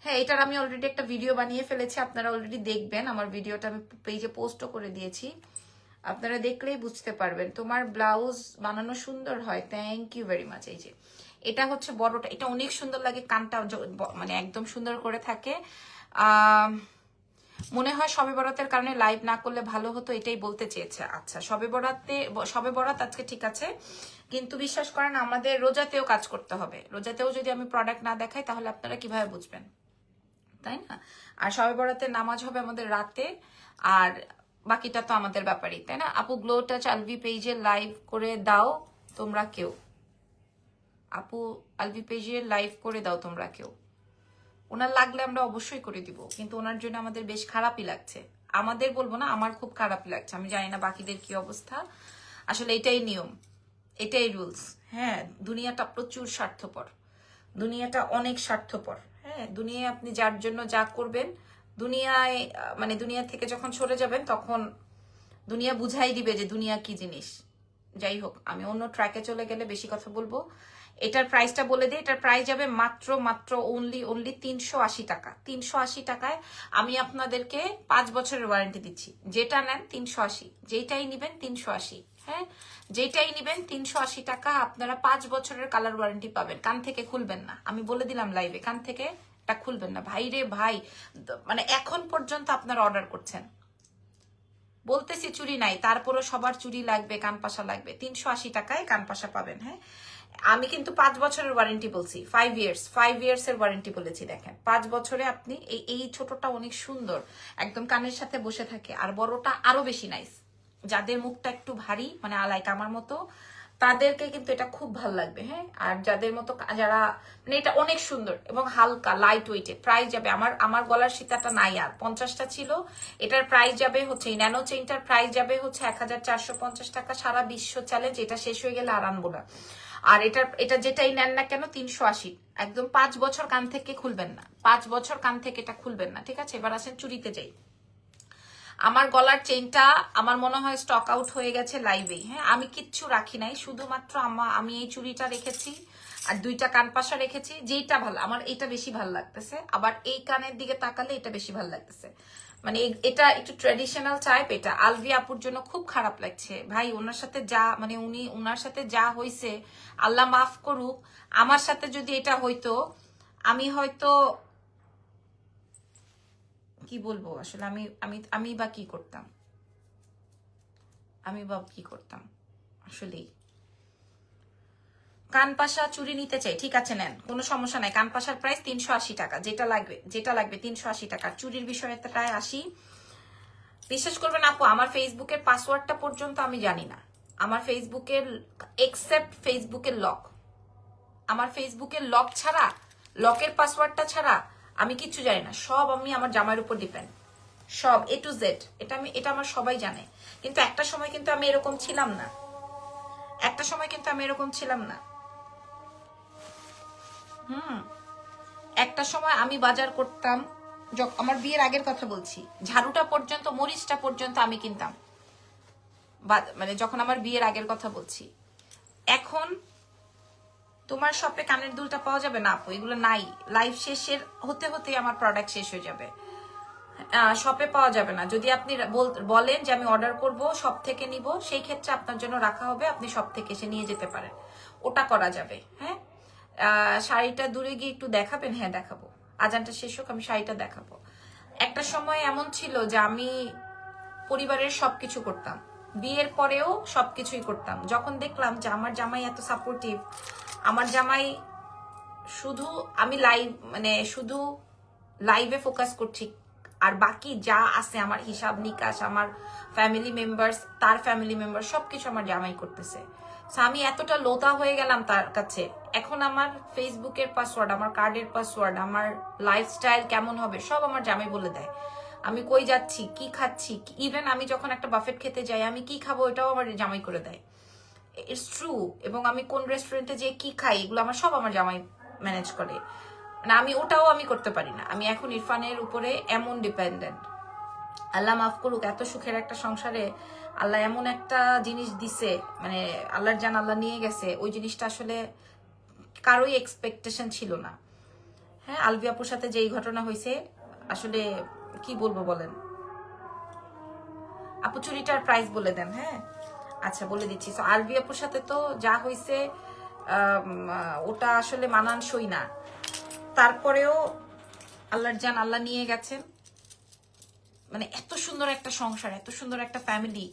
হ্যাঁ, এটার আমি অলরেডি একটা ভিডিও বানিয়ে ফেলেছি, আপনারা অলরেডি দেখবেন। আমার ভিডিওটা আমি পেজে পোস্টও করে দিয়েছি, আপনারা দেখলেই বুঝতে পারবেন। তোমার ব্লাউজ বানানো সুন্দর হয়, থ্যাংক ইউ ভেরি মাচ। এই যে এটা হচ্ছে বড়টা, এটা অনেক সুন্দর লাগে, কানটা মানে একদম সুন্দর করে থাকে। মনে হয় শবে বরাতের কারণে লাইভ না করলে ভালো হতো, এটাই বলতে চেয়েছে। আচ্ছা, শবে বরাত আজকে ঠিক আছে, কিন্তু বিশ্বাস করেন আমাদের রোজাতেও কাজ করতে হবে। রোজাতেও যদি আমি প্রোডাক্ট না দেখাই তাহলে আপনারা কিভাবে বুঝবেন, তাই না? আর শবে বরাতের নামাজ হবে আমাদের রাতে, আর বাকিটা তো আমাদের ব্যাপারই, তাই না? আপু, গ্লো টাচ আলভি পেজে লাইভ করে দাও তোমরা কেউ। আপু, আলভি পেজে লাইভ করে দাও তোমরা কেউ। ওনার লাগলে আমরা অবশ্যই করে দিব, কিন্তু ওনার জন্য আমাদের বেশ খারাপই লাগছে। আমাদের বলবো না, আমার খুব খারাপই লাগছে। আমি জানি না বাকিদের কি অবস্থা। আসলে এটাই নিয়ম, এটাই রুলস। হ্যাঁ, দুনিয়াটা প্রচুর স্বার্থপর, দুনিয়াটা অনেক স্বার্থপর। হ্যাঁ, দুনিয়ায় আপনি যার জন্য যা করবেন, দুনিয়ায় মানে দুনিয়া থেকে যখন সরে যাবেন তখন দুনিয়া বুঝাই দিবে যে দুনিয়া কি জিনিস। যাই হোক, আমি অন্য ট্র্যাকে চলে গেলে বেশি কথা বলবো। এটার প্রাইসটা বলে দিই। এটার প্রাইস যাবে মাত্র অনলি 380 টাকা। 380 টাকায় আমি আপনাদেরকে 5 বছরের ওয়ারেন্টি দিচ্ছি। যেটা নেন 380, যেটাই নিবেন 380। হ্যাঁ, যেটাই নিবেন 380 টাকা। আপনারা 5 বছরের কালার ওয়ারেন্টি পাবেন। কান থেকে খুলবেন না, আমি বলে দিলাম লাইভে, কান থেকে এটা খুলবেন না। ভাই রে ভাই, মানে এখন পর্যন্ত আপনারা অর্ডার করছেন, বলতেছি চুড়ি নাই, তারপরও সবার চুড়ি লাগবে, কানপাশা লাগবে। 380 টাকায় কানপাশা পাবেন। হ্যাঁ, আমি কিন্তু 5 বছরের ওয়ারেন্টি বলছি, 5 ইয়ার্স এর ওয়ারেন্টি বলেছি। দেখেন, 5 বছরে আপনি এই ছোটটা অনেক সুন্দর, একদম কানের সাথে বসে থাকে, আর বড়টা আরো বেশি নাইস। যাদের মুখটা একটু ভারী, মানে আলাইক আমার মতো, তাদেরকে কিন্তু এটা খুব ভালো লাগবে। হ্যাঁ, আর যাদের মতো যারা, মানে এটা অনেক সুন্দর এবং হালকা লাইট ওয়েটেড। প্রাইস যাবে, আমার গলার সীতাটা নাই আর 50টা ছিল, এটার প্রাইস যাবে হচ্ছে, এই ন্যানো চেইনটার প্রাইস যাবে হচ্ছে 1,450 টাকা। সারা বিশ্ব চ্যালেঞ্জ, এটা শেষ হয়ে গেলে আর আনবো না। আর এটা যেটাই নেন না কেন 380। একদম 5 বছর কান থেকে খুলবেন না, 5 বছর কান থেকে এটা খুলবেন না। ঠিক আছে, এবার আসেন চুড়িতে যাই। আমার গলার চেইনটা আমার মনে হয় স্টক আউট হয়ে গেছে লাইভেই। হ্যাঁ, আমি কিচ্ছু রাখি নাই, শুধুমাত্র আমি এই চুড়িটা রেখেছি আর 2টা কানপাশা রেখেছি। যেইটা ভালো, আমার এইটা বেশি ভালো লাগতেছে, আবার এই কানের দিকে তাকালে এটা বেশি ভালো লাগতেছে। মানে এটা একটু ট্রেডিশনাল টাইপ। এটা আলভি আপুর জন্য খুব খারাপ লাগছে ভাই, ওনার সাথে যা, মানে ওনার সাথে যা হইছে আল্লাহ মাফ করুক। আমার সাথে যদি এটা হইতো, আমি হয়তো কি বলবো আসলে, আমি আমি আমি বা কি করতাম, আসলেই। কানপাশা চুড়ি নিতে চাই, ঠিক আছে নেন, কোনো সমস্যা নাই। কানপাশার প্রাইস 380 টাকা, যেটা লাগবে 380 টাকা। চুরির বিষয়টায় আসি। বিশ্বাস করবেন আপু, আমার ফেসবুকের পাসওয়ার্ডটা পর্যন্ত আমি জানি না। আমার ফেসবুকের এক্সেপ্ট ফেসবুকের লক, আমার ফেসবুকের লক ছাড়া, লকের পাসওয়ার্ডটা ছাড়া আমি কিচ্ছু জানি না। সব আমি আমার জামাইয়ের উপর ডিপেন্ড, সব A to Z। এটা আমার সবাই জানে। কিন্তু একটা সময় কিন্তু আমি এরকম ছিলাম না, একটা সময় আমি বাজার করতাম, আমার বিয়ের আগের কথা বলছি, ঝাড়ুটা পর্যন্ত, মরিচটা পর্যন্ত আমি কিনতাম, মানে যখন আমার বিয়ের আগের কথা বলছি। এখন তোমার শপে কানের দুলটা পাওয়া যাবে না আপু, এগুলো নাই। লাইভ শেষের হতে হতে আমার প্রোডাক্ট শেষ হয়ে যাবে, শপে পাওয়া যাবে না। যদি আপনি বলেন যে আমি অর্ডার করব, শপ থেকে নিব, সেই ক্ষেত্রে আপনার জন্য রাখা হবে, আপনি শপ থেকে এসে নিয়ে যেতে পারেন, ওটা করা যাবে। হ্যাঁ, শাড়িটা দূরে গিয়ে একটু দেখাবেন? হ্যাঁ দেখাবো, আজানটা শেষ হোক আমি শাড়িটা দেখাবো। একটা সময় এমন ছিল যে আমি পরিবারের সবকিছু করতাম, বিয়ের পরেও সবকিছুই করতাম। যখন দেখলাম যে আমার জামাই এত সাপোর্টিভ, আমার জামাই শুধু, আমি শুধু লাইভে ফোকাস করছি, আর বাকি যা আছে আমার হিসাব নিকাশ, আমার ফ্যামিলি মেম্বার্স, তার ফ্যামিলি মেম্বার, সবকিছু আমার জামাই করতেছে। আমি এতটা লোতা হয়ে গেলাম তার কাছে। এখন আমার ফেসবুকের পাসওয়ার্ড, আমার কার্ডের পাসওয়ার্ড, আমার লাইফস্টাইল কেমন হবে সব আমার জামাই বলে দেয়। আমি কই যাচ্ছি, কি খাচ্ছি, ইভেন আমি যখন একটা বাফেট খেতে যাই আমি কি খাবো এটাও আমার জামাই করে দেয়। It's true. এবং আমি কোন রেস্টুরেন্টে যে কি খাই এগুলো আমার জামাই ম্যানেজ করে। না, ওটাও আমি করতে পারি না। আমি এখন ইরফানের উপরে এমন ডিপেন্ডেন্ট। আল্লাহ মাফ করুক, এত সুখের একটা সংসারে আল্লাহ এমন একটা জিনিস দিছে, মানে আল্লাহর জান আল্লাহ নিয়ে গেছে, ওই জিনিসটা আসলে কারোই এক্সপেকটেশন ছিল না। হ্যাঁ, আলভি আপুর সাথে যেই ঘটনা হয়েছে, আসলে কি বলবো বলেন। আপু চুরিটার প্রাইস বলে দেন। হ্যাঁ আচ্ছা বলে দিচ্ছি। তো আলভি আপুর সাথে তো যা হয়েছে ওটা আসলে মানানসই না। তারপরেও আল্লাহর জান আল্লাহ নিয়ে গেছেন। মানে এত সুন্দর একটা সংসার, এত সুন্দর একটা ফ্যামিলি,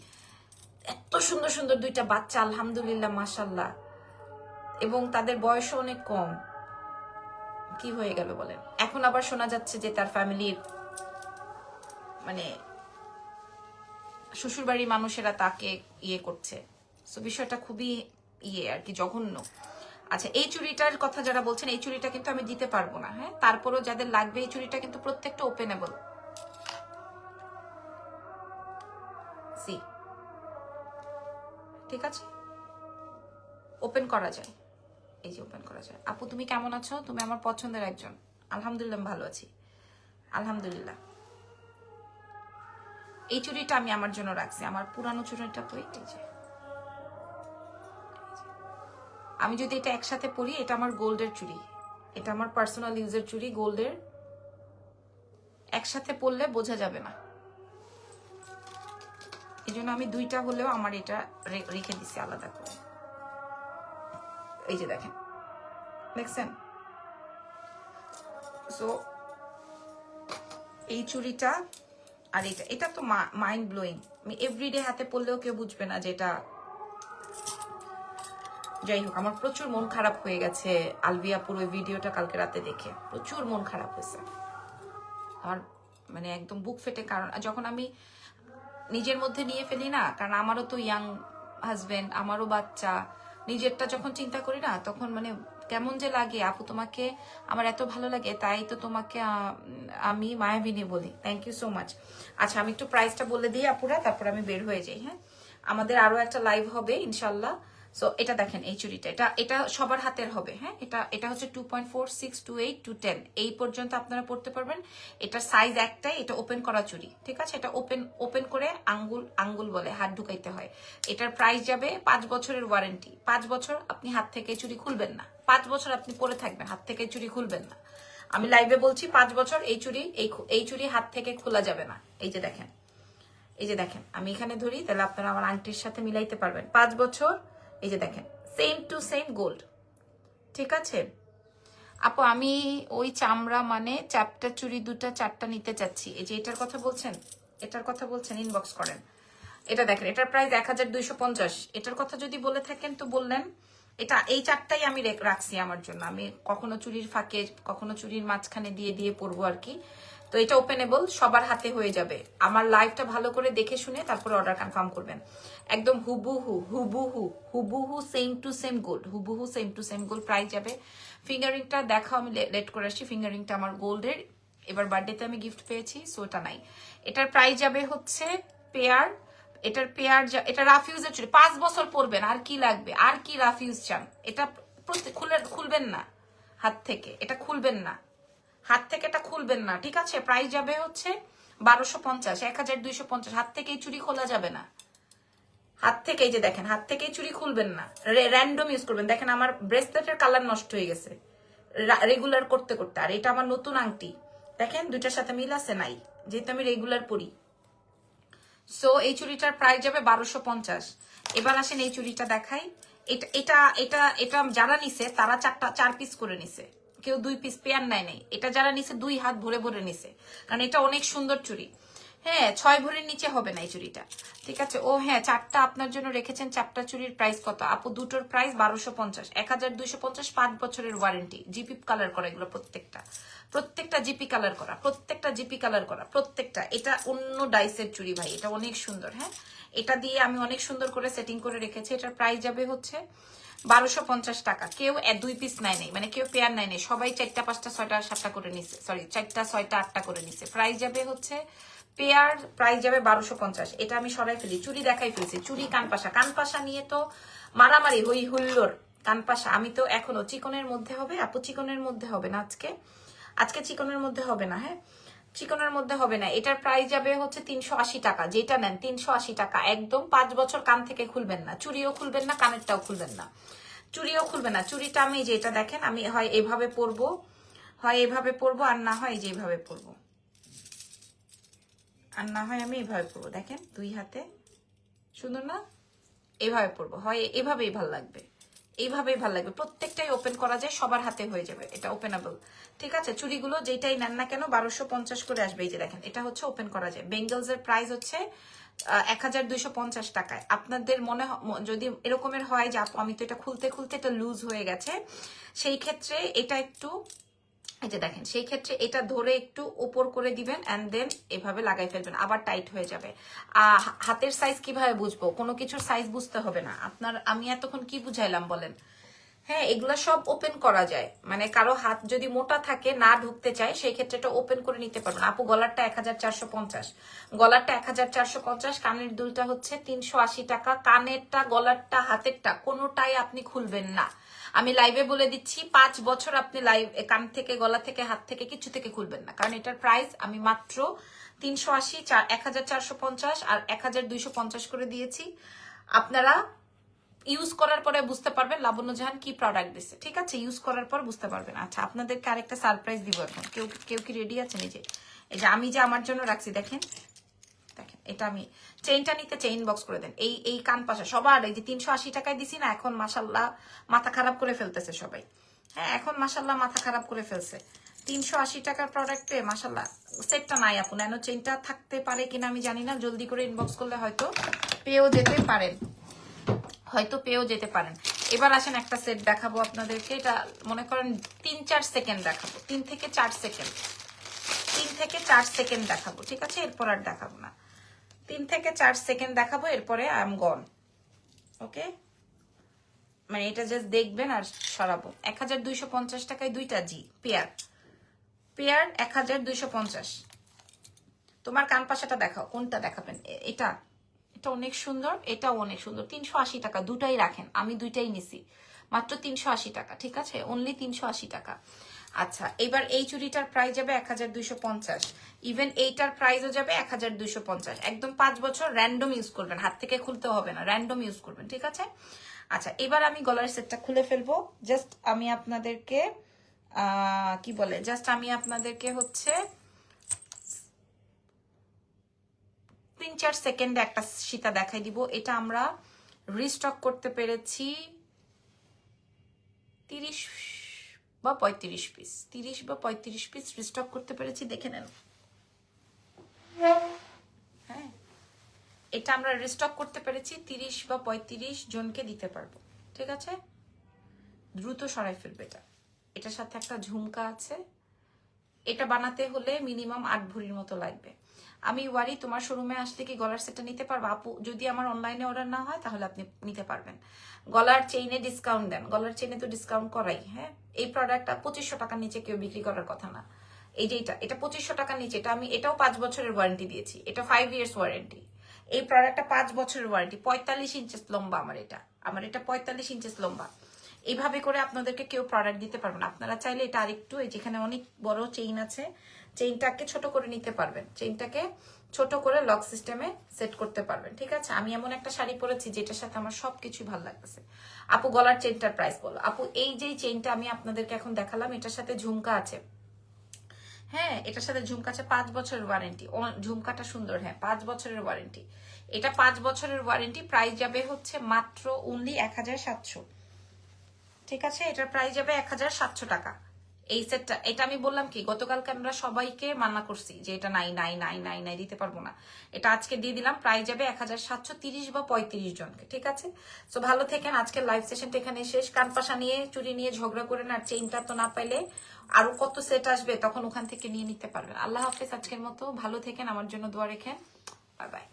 এত সুন্দর সুন্দর দুইটা বাচ্চা, আলহামদুলিল্লাহ মাশাল্লাহ, এবং তাদের বয়সও অনেক কম। কি হয়ে গেল বলেন? এখন আবার শোনা যাচ্ছে যে তার ফ্যামিলির মানে শ্বশুরবাড়ির মানুষেরা তাকে ইয়ে করছে। তো বিষয়টা খুবই আর কি জঘন্য। আচ্ছা, এই চুড়িটার কথা যারা বলছেন, এই চুড়িটা কিন্তু আমি দিতে পারবো না। হ্যাঁ, তারপরেও যাদের লাগবে, এই চুড়িটা কিন্তু প্রত্যেকটা ওপেনেবল। সি, ঠিক আছে, ওপেন করা যায়। এই যে ওপেন করা যায়। আপু তুমি কেমন আছো? তুমি আমার পছন্দের একজন। আলহামদুলিল্লাহ ভালো আছি, আলহামদুলিল্লাহ। এই চুড়িটা আমি আমার জন্য রাখছি, আমার পুরানো চুড়িটা কই, এই যে আমি যদি এটা একসাথে পরি, এটা আমার গোল্ডের চুড়ি, এটা আমার পার্সোনাল ইউজের চুড়ি, গোল্ডের। একসাথে পরলে বোঝা যাবে না, এই জন্য আমি দুইটা হলেও আমার এটা রেখে দিছি আলাদা করে। এই যে দেখেন, দেখছেন? সো এই চুড়িটা আর এটা তো মাইন্ড ব্লোয়িং। আমি এভরিডে হাতে পরলেও কেউ বুঝবে না যে এটা। যাই হোক, আমার প্রচুর মন খারাপ হয়ে গেছে আলভিয়া পুরো ভিডিওটা কালকে রাতে দেখে, প্রচুর মন খারাপ হয়েছে আমার, মানে একদম বুক ফেটে। কারণ যখন আমি নিজের মধ্যে নিয়ে ফেলি না, কারণ আমারও তো ইয়াং হাজবেন্ড, আমারও বাচ্চা, নিজেরটা যখন চিন্তা করি না, তখন মানে কেমন যে লাগে। আপু তোমাকে আমার এত ভালো লাগে, তাই তো তোমাকে আমি মায়াবিনী বলি। Thank you so much. আচ্ছা, আমি একটু প্রাইসটা বলে দিই আপুরা, তারপর আমি বের হয়ে যাই। হ্যাঁ, আমাদের আরো একটা লাইভ হবে ইনশাল্লাহ। সো এটা দেখেন, এই চুড়িটা, এটা সবার হাতের হবে। হ্যাঁ, এটা হচ্ছে 2.4, 6, 2, 8, 2, 10 এই পর্যন্ত আপনারা পড়তে পারবেন। এটা সাইজ একটাই, এটা ওপেন করা চুড়ি, ঠিক আছে? এটা ওপেন করে আঙ্গুল বলে হাত ঢুকাইতে হয়। এটার প্রাইস যাবে 5 বছরের ওয়ারেন্টি। 5 বছর আপনি হাত থেকে চুড়ি খুলবেন না, 5 বছর আপনি পরে থাকবেন, হাত থেকে চুড়ি খুলবেন না। আমি লাইভে বলছি 5 বছর এই চুড়ি হাত থেকে খোলা যাবে না। এই যে দেখেন, আমি এখানে ধরি, তাহলে আপনারা আমার আংটির সাথে মিলাইতে পারবেন। 5 বছর, এই যে দেখেন, সেম টু সেম গোল্ড, ঠিক আছে? আপু আমি ওই চামড়া মানে চ্যাপটা চুড়ি দুটা চারটা নিতে চাচ্ছি। এই যে এটার কথা বলছেন, এটার কথা বলছেন, ইনবক্স করেন। এটা দেখেন, এটার প্রাইস 1250। এটার কথা যদি বলে থাকেন তো বললেন। এটা এই চারটাই আমি রাখছি আমার জন্য। আমি কখনো চুরির ফাঁকে, কখনো চুরির মাঝখানে দিয়ে দিয়ে পরবো আর কি। তো এটা ওপেনেবল, সবার হাতে হয়ে যাবে। আমার লাইভটা ভালো করে দেখে শুনে তারপর অর্ডার কনফার্ম করবেন। একদম হুবুহু হুবুহু হুবুহু সেম টু সেম গোল্ড, হুবুহু same to same gold price যাবে। ফিঙ্গারিংটা দেখাও, আমি লেট করে আসছি। ফিঙ্গারিংটা আমার গোল্ডের, এবার বার্থডেতে আমি গিফট পেয়েছি, সো ওটা নাই। এটার প্রাইস যাবে হচ্ছে পেয়ার, এটার পেয়ার, এটা রাফ ইউজের চুড়ি, 5 বছর পরবেন, আর কি লাগবে, আর কি রাফ ইউজ চান। এটা খুলবেন না হাত থেকে, এটা খুলবেন না হাত থেকে, এটা খুলবেন না, ঠিক আছে। প্রাইস যাবে হচ্ছে 1250, 1250। হাত থেকে এই চুড়ি খোলা যাবে না, হাত থেকে, এই যে দেখেন, হাত থেকে এই চুড়ি খুলবেন না, র্যান্ডম ইউজ করবেন। দেখেন আমার ব্রেসলেটের কালার নষ্ট হয়ে গেছে রেগুলার করতে করতে, আর এটা আমার নতুন আংটি, দেখেন দুইটার সাথে মিল আছে নাই, যেহেতু আমি রেগুলার পরি। সো এই চুড়িটার প্রাইস যাবে 1250। এবার আসেন এই চুড়িটা দেখাই। এটা এটা এটা এটা যারা নিছে তারা 4 পিস করে নিছে, কেউ 2 পিস পেয়ার নেয় নাই। এটা যারা নিছে 2 হাত ভরে ভরে নিছে, কারণ এটা অনেক সুন্দর চুড়ি। হ্যাঁ, 6 ভরির নিচে হবে না এই চুড়িটা, ঠিক আছে। ও হ্যাঁ, 4টা আপনার জন্য রেখেছেন। 4টা চুড়ির প্রাইস কত আপু? দুটোর প্রাইস 1250, 1250, 5 বছরের ওয়ারেন্টি। জিপি কালার করা এগুলো, প্রত্যেকটা জিপি কালার করা, প্রত্যেকটা জিপি কালার করা, প্রত্যেকটা। এটা অন্য ডাইসের চুড়ি ভাই, এটা অনেক সুন্দর। হ্যাঁ, এটা দিয়ে আমি অনেক সুন্দর করে সেটিং করে রেখেছি। এটার প্রাইস যাবে হচ্ছে 1250 টাকা। কেউ 2 পিস নেয় নাই, মানে কেউ পেয়ার নেয় নাই, সবাই 4টা 5টা 6টা 7টা করে নিছে, সরি 4টা 6টা 8টা করে নিছে। প্রাইস যাবে হচ্ছে পেয়ার, প্রাইস যাবে 1250। এটা আমি সরাই ফেলি, চুড়ি দেখাই ফেলছি। চুড়ি কানপাশা, কানপাশা নিয়ে তো মারামারি হই হুল্লোর। কানপাশা আমি তো এখনো চিকনের মধ্যে হবে আপু, চিকনের মধ্যে হবে না আজকে, আজকে চিকনের মধ্যে হবে না। হ্যাঁ, চিকনের মধ্যে হবে না। এটার প্রাইস যাবে হচ্ছে 380 টাকা। যেটা নেন 380 টাকা একদম। 5 বছর কান থেকে খুলবেন না, চুড়িও খুলবেন না, কানেরটাও খুলবেন না, চুড়িও খুলবে না। চুড়িটা আমি যেটা দেখেন, আমি হয় এভাবে পরবো, হয় এভাবে পরবো, আর না হয় যেভাবে পরবো, আর না হয় আমি এভাবে পরবো। দেখেন 2 হাতে সুন্দর না? এভাবে পরবো, হয় এভাবেই ভাল লাগবে, এইভাবেই ভাল লাগবে। প্রত্যেকটাই ওপেন করা যায়, সবার হাতে হয়ে যাবে, এটা ওপেনেবল, ঠিক আছে। চুড়িগুলো যেটাই নেন না কেন 1250 করে আসবে। এই যে দেখেন, এটা হচ্ছে ওপেন করা যায়। বেঙ্গলস এর প্রাইস হচ্ছে 1250 টাকায়। আপনাদের মনে যদি এরকমের হয় যে আপু আমি তো এটা খুলতে খুলতে এটা লুজ হয়ে গেছে, সেই ক্ষেত্রে এটা একটু, এই যে দেখেন, সেই ক্ষেত্রে এটা ধরে একটু উপর করে দিবেন, এন্ড দেন এভাবে লাগাই ফেলবেন, আবার টাইট হয়ে যাবে। হাতের সাইজ কিভাবে বুঝবো? কোনো কিছুর সাইজ বুঝতে হবে না আপনার। আমি এতক্ষণ কি বুঝাইলাম বলেন? হ্যাঁ, এগুলা সব ওপেন করা যায়, মানে কারো হাত যদি মোটা থাকে, না ঢুকতে চায়, সেই ক্ষেত্রে এটা ওপেন করে নিতে পারবেন। আপু গলারটা 1450, গলারটা 1450, কানের দুলটা হচ্ছে 380 টাকা। কানেরটা, গলারটা, হাতেরটা কোনোটাই আপনি খুলবেন না। আমি লাইভে বলে দিচ্ছি, 5 বছর আপনি লাইভ কান থেকে, গলা থেকে, হাত থেকে, কিছু থেকে খুলবেন না, কারণ এটার প্রাইস আমি মাত্র 380, 1450 আর 1250 করে দিয়েছি। আপনারা ইউজ করার পরে বুঝতে পারবেন লাবণ্য জাহান কি প্রোডাক্ট দিচ্ছে, ঠিক আছে। ইউজ করার পর বুঝতে পারবেন। আচ্ছা, আপনাদেরকে আরেকটা সারপ্রাইজ দিব এখন। কেউ কেউ কি রেডি আছেন? এই যে আমি যে আমার জন্য রাখছি, দেখেন দেখেন, এটা আমি চেইনটা নিতে চেইন বক্স করে দেন। এই কান পাশা সবার, এই যে 380 টাকায় দিছি না, এখন মাশাল্লাহ মাথা খারাপ করে ফেলতেছে সবাই। হ্যাঁ, এখন মাশাল্লাহ মাথা খারাপ করে ফেলছে। 380 টাকার প্রোডাক্ট পেয়ে মাশাল্লাহ। সেটটা নাই আপু, ন্যানো চেইনটা থাকতে পারে কিনা আমি জানি না, জলদি করে ইনবক্স করলে হয়তো পেয়েও যেতে পারেন, হয়তো পেয়েও যেতে পারেন। এবার আসেন একটা সেট দেখাবো আপনাদেরকে। এটা মনে করেন 3-4 সেকেন্ড দেখাবো, 3 থেকে 4 সেকেন্ড, 3 থেকে 4 সেকেন্ড দেখাবো, ঠিক আছে। এরপর আর দেখাবো না, 3 থেকে 4 সেকেন্ড দেখাবো, এরপরে আই এম গন। ওকে, মানে এটা জাস্ট দেখবেন আর সরাবো। 1250 টাকায় দুইটা জি পেয়ার, পেয়ার 1250। তোমার কান পাশাটা দেখাও, কোনটা দেখাবেন? এটা, এটা অনেক সুন্দর, এটাও অনেক সুন্দর। 380 টাকা, দুটাই রাখেন, আমি দুইটাই নিছি মাত্র 380 টাকা, ঠিক আছে, অনলি 380 টাকা। আচ্ছা, এবার এই চুড়িটার প্রাইস যাবে 1250, ইভেন এইটার প্রাইসও যাবে 1250। একদম 5 বছর র্যান্ডম ইউজ করবেন, হাত থেকে খুলতে হবে না, র্যান্ডম ইউজ করবেন, ঠিক আছে। আচ্ছা, এবার আমি গলার সেটটা খুলে ফেলবো। জাস্ট আমি আপনাদেরকে কি বলে, জাস্ট আমি আপনাদেরকে হচ্ছে 3-4 সেকেন্ডে একটা সীতা দেখাই দিব। এটা আমরা রিস্টক করতে পেরেছি বা 35 পিস, 30 বা 35 পিস রিস্টক করতে পেরেছি, দেখে নেন। হ্যাঁ, এটা আমরা রিস্টক করতে পেরেছি, 30 বা 35 জনকে দিতে পারবো। ঠিক আছে, দ্রুত সরাই ফেলবে এটা। এটার সাথে একটা ঝুমকা আছে, এটা বানাতে হলে মিনিমাম 8 ভরির মতো লাগবে। আমি ওয়ারি, তোমার শোরুমে আসলে কি গলার সেটটা নিতে পারবো আপু? যদি আমার অনলাইনে অর্ডার না হয় তাহলে আপনি নিতে পারবেন। গলার চেইনে ডিসকাউন্ট দেন, গলার চেইনে তো ডিসকাউন্ট করাই। হ্যাঁ, এই প্রোডাক্টটা 2500 টাকার নিচে কেউ বিক্রি করার কথা না। এই যে এটা 2500 টাকার নিচে, এটা আমি এটাও 5 বছরের ওয়ারেন্টি দিয়েছি, এটা 5 ইয়ার্স ওয়ারেন্টি। এই প্রোডাক্টটা 5 বছরের ওয়ারেন্টি, 45 ইঞ্চেস লম্বা আমার এটা 45 ইঞ্চেস লম্বা। এইভাবে করে আপনাদেরকে কেউ প্রোডাক্ট দিতে পারবে না। আপনারা চাইলে এটা আরেকটু, এই যেখানে অনেক বড় চেইন আছে, চেইনটাকে ছোট করে নিতে পারবেন, চেইনটাকে ছোট করে লক সিস্টেমে সেট করতে পারবেন। ঠিক আছে, আমি এমন একটা শাড়ি পরেছি যেটার সাথে আমার সবকিছু ভালো লাগতেছে। আপু গলার চেইনটার প্রাইস বলো। আপু এই যে চেইনটা আমি আপনাদেরকে এখন দেখালাম, এটার সাথে ঝুমকা আছে। হ্যাঁ, এটার সাথে ঝুমকা আছে, 5 বছরের ওয়ারেন্টি। ঝুমকাটা সুন্দর, হ্যাঁ 5 বছরের ওয়ারেন্টি। এটা 5 বছরের ওয়ারেন্টি, প্রাইস যাবে হচ্ছে মাত্র অনলি 1700। ঠিক আছে, এটার প্রাইস যাবে 1700 টাকা। এই সেটটা, এটা আমি বললাম কি গতকালকে আমরা সবাইকে মানা করছি যে এটা নাই নাই নাই নাই নাই দিতে পারবো না, এটা আজকে দিয়ে দিলাম, প্রাইস যাবে 1730 বা 35 জনকে। ঠিক আছে, সো ভালো থেকেন। আজকের লাইভ সেশনটা এখানে শেষ। কানপাশা নিয়ে চুরি নিয়ে ঝগড়া করে না, চেইনটা তো না পাইলে আরো কত সেট আসবে তখন ওখান থেকে নিয়ে নিতে পারবেন। আল্লাহ হাফেজ, আজকের মতো ভালো থেকেন, আমার জন্য দোয়া রেখেন। Bye by.